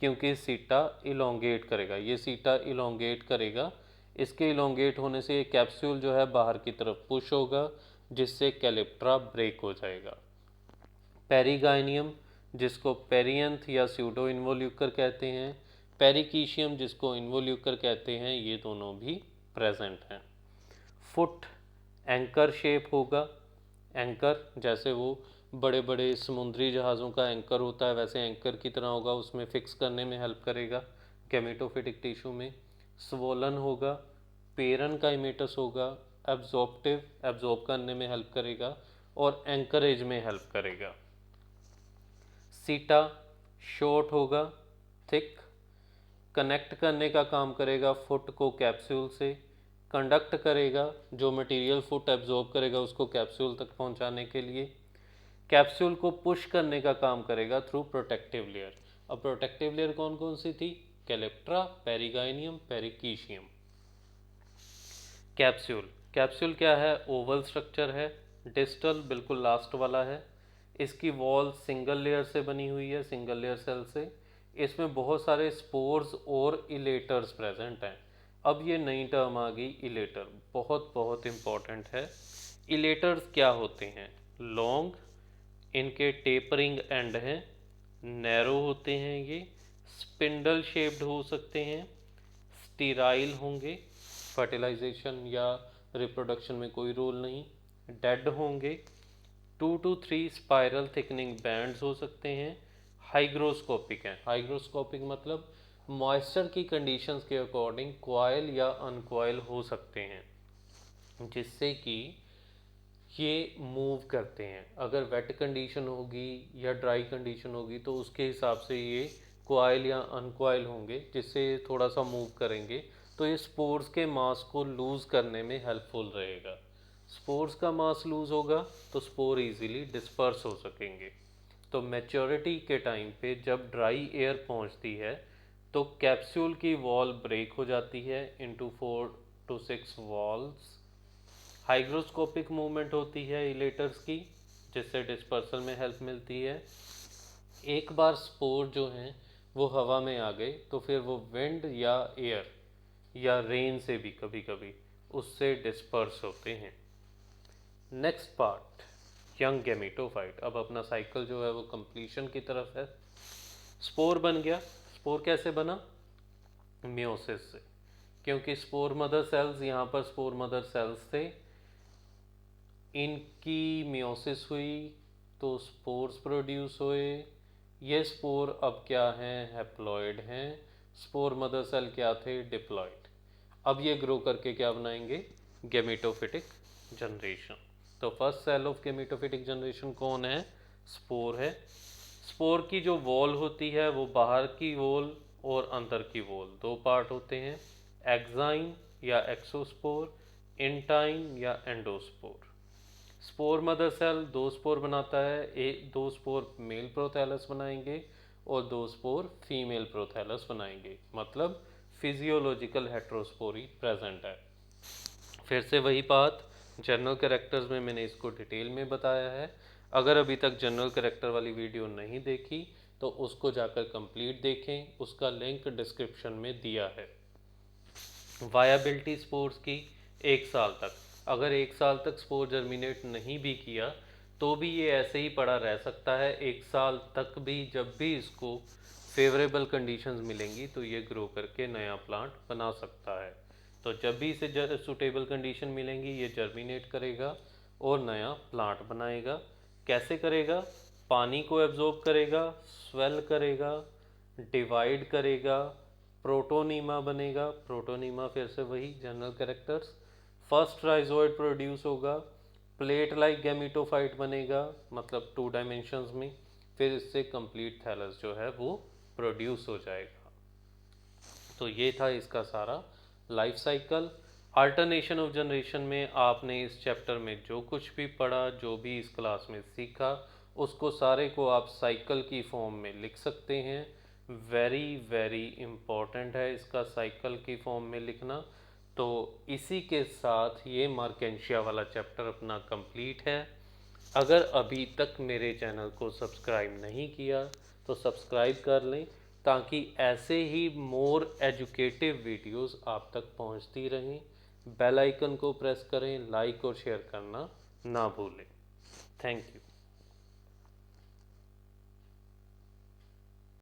क्योंकि सीटा इलोंगेट करेगा, ये सीटा इलोंगेट करेगा। इसके इलोंगेट होने से ये कैप्सूल जो है बाहर की तरफ पुश होगा जिससे कैलिप्ट्रा ब्रेक हो जाएगा। पेरिगाइनियम जिसको पेरियंथ या स्यूडो इन्वोल्यूकर कहते हैं, पेरिकीशियम जिसको इन्वोल्यूकर कहते हैं, ये दोनों भी प्रेजेंट हैं। फुट एंकर शेप होगा, एंकर जैसे वो बड़े बड़े समुद्री जहाज़ों का एंकर होता है वैसे एंकर की तरह होगा, उसमें फिक्स करने में हेल्प करेगा गेमेटोफिटिक टिश्यू में। स्वोलन होगा, पेरन का इमेटस होगा, एब्जॉर्प्टिव एब्जॉर्ब करने में हेल्प करेगा और एंकरेज में हेल्प करेगा। सीटा शॉर्ट होगा, थिक, कनेक्ट करने का काम करेगा फुट को कैप्सूल से, कंडक्ट करेगा, जो मटेरियल फुट एब्जॉर्ब करेगा उसको कैप्सूल तक पहुंचाने के लिए। कैप्सूल को पुश करने का काम करेगा थ्रू प्रोटेक्टिव लेयर। अब प्रोटेक्टिव लेयर कौन कौन सी थी? कैलिप्ट्रा, पेरिगाइनियम, पेरिकीशियम। कैप्सूल, कैप्सूल क्या है? ओवल स्ट्रक्चर है, डिस्टल बिल्कुल लास्ट वाला है। इसकी वॉल सिंगल लेयर से बनी हुई है, सिंगल लेयर सेल से। इसमें बहुत सारे स्पोर्स और इलेटर्स प्रेजेंट हैं। अब ये नई टर्म आ गई इलेटर, बहुत बहुत इम्पॉर्टेंट है। इलेटर्स क्या होते हैं? लॉन्ग, इनके टेपरिंग एंड हैं, नैरो होते हैं, ये स्पिंडल शेप्ड हो सकते हैं, स्टीराइल होंगे, फर्टिलाइजेशन या रिप्रोडक्शन में कोई रोल नहीं, डेड होंगे, 2 to 3 स्पाइरल थिकनिंग बैंड्स हो सकते हैं, हाइग्रोस्कोपिक हैं। हाइग्रोस्कोपिक मतलब मॉइस्चर की कंडीशंस के अकॉर्डिंग क्वाइल या अनक्वाइल हो सकते हैं, जिससे कि ये मूव करते हैं। अगर वेट कंडीशन होगी या ड्राई कंडीशन होगी तो उसके हिसाब से ये क्वाइल या अनक्वाइल होंगे, जिससे ये थोड़ा सा मूव करेंगे तो ये स्पोर्स के मास को लूज़ करने में हेल्पफुल रहेगा। स्पोर्स का मास लूज़ होगा तो स्पोर इजीली डिस्पर्स हो सकेंगे। तो मैच्योरिटी के टाइम पे जब ड्राई एयर पहुंचती है तो कैप्सूल की वॉल ब्रेक हो जाती है into 4 to 6 walls. Hygroscopic movement होती है इलेटर्स की, जिससे डिस्पर्सल में हेल्प मिलती है। एक बार स्पोर जो हैं वो हवा में आ गए तो फिर वो विंड या एयर या रेन से भी कभी कभी उससे डिस्पर्स होते हैं। Next part, young gametophyte. अब अपना साइकिल जो है वो कंप्लीशन की तरफ है। स्पोर बन गया, स्पोर कैसे बना? मियोसिस से, क्योंकि स्पोर मदर सेल्स, यहाँ पर स्पोर मदर सेल्स थे, इनकी मियोसिस हुई तो स्पोर्स प्रोड्यूस हुए। ये स्पोर अब क्या हैं? हैप्लॉइड हैं। स्पोर मदर सेल क्या थे? डिप्लॉइड। अब ये ग्रो करके क्या बनाएंगे? Gametophytic generation. तो first cell of gametophytic generation कौन है? स्पोर है। स्पोर की जो वॉल होती है वो बाहर की वॉल और अंदर की वॉल, दो पार्ट होते हैं, एक्साइन या एक्सोस्पोर, इंटाइन या एंडोस्पोर। स्पोर मदर सेल दो स्पोर बनाता है, एक दो स्पोर मेल प्रोथैलस बनाएंगे और दो स्पोर फीमेल प्रोथैलस बनाएंगे, मतलब फिजियोलॉजिकल हेट्रोस्पोरी प्रेजेंट है। फिर से वही बात, जनरल कैरेक्टर्स में मैंने इसको डिटेल में बताया है। अगर अभी तक जनरल कैरेक्टर वाली वीडियो नहीं देखी तो उसको जाकर कंप्लीट देखें, उसका लिंक डिस्क्रिप्शन में दिया है। वायबिलिटी स्पोर्स की 1 साल तक, अगर 1 साल तक स्पोर जर्मिनेट नहीं भी किया तो भी ये ऐसे ही पड़ा रह सकता है 1 साल तक भी। जब भी इसको फेवरेबल कंडीशंस मिलेंगी तो ये ग्रो करके नया प्लांट बना सकता है। तो जब भी इसे सूटेबल कंडीशन मिलेंगी ये जर्मिनेट करेगा और नया प्लांट बनाएगा। कैसे करेगा? पानी को एब्जॉर्ब करेगा, स्वेल करेगा, डिवाइड करेगा, प्रोटोनीमा बनेगा। प्रोटोनीमा फिर से वही general characters, first rhizoid produce होगा, प्लेट लाइक गैमेटोफाइट बनेगा, मतलब 2 डायमेंशंस में, फिर इससे कंप्लीट थैलस जो है वो प्रोड्यूस हो जाएगा। तो ये था इसका सारा life cycle. Alternation of generation में आपने इस चैप्टर में जो कुछ भी पढ़ा, जो भी इस क्लास में सीखा, उसको सारे को आप साइकिल की फॉर्म में लिख सकते हैं। वेरी वेरी इम्पोर्टेंट है इसका साइकिल की फॉर्म में लिखना। तो इसी के साथ ये मार्केंशिया वाला चैप्टर अपना कंप्लीट है। अगर अभी तक मेरे चैनल को सब्सक्राइब नहीं किया तो सब्सक्राइब कर लें, ताकि ऐसे ही मोर एजुकेटिव वीडियोस आप तक पहुंचती रहें। बेल आइकन को प्रेस करें, लाइक और शेयर करना ना भूलें। Thank you.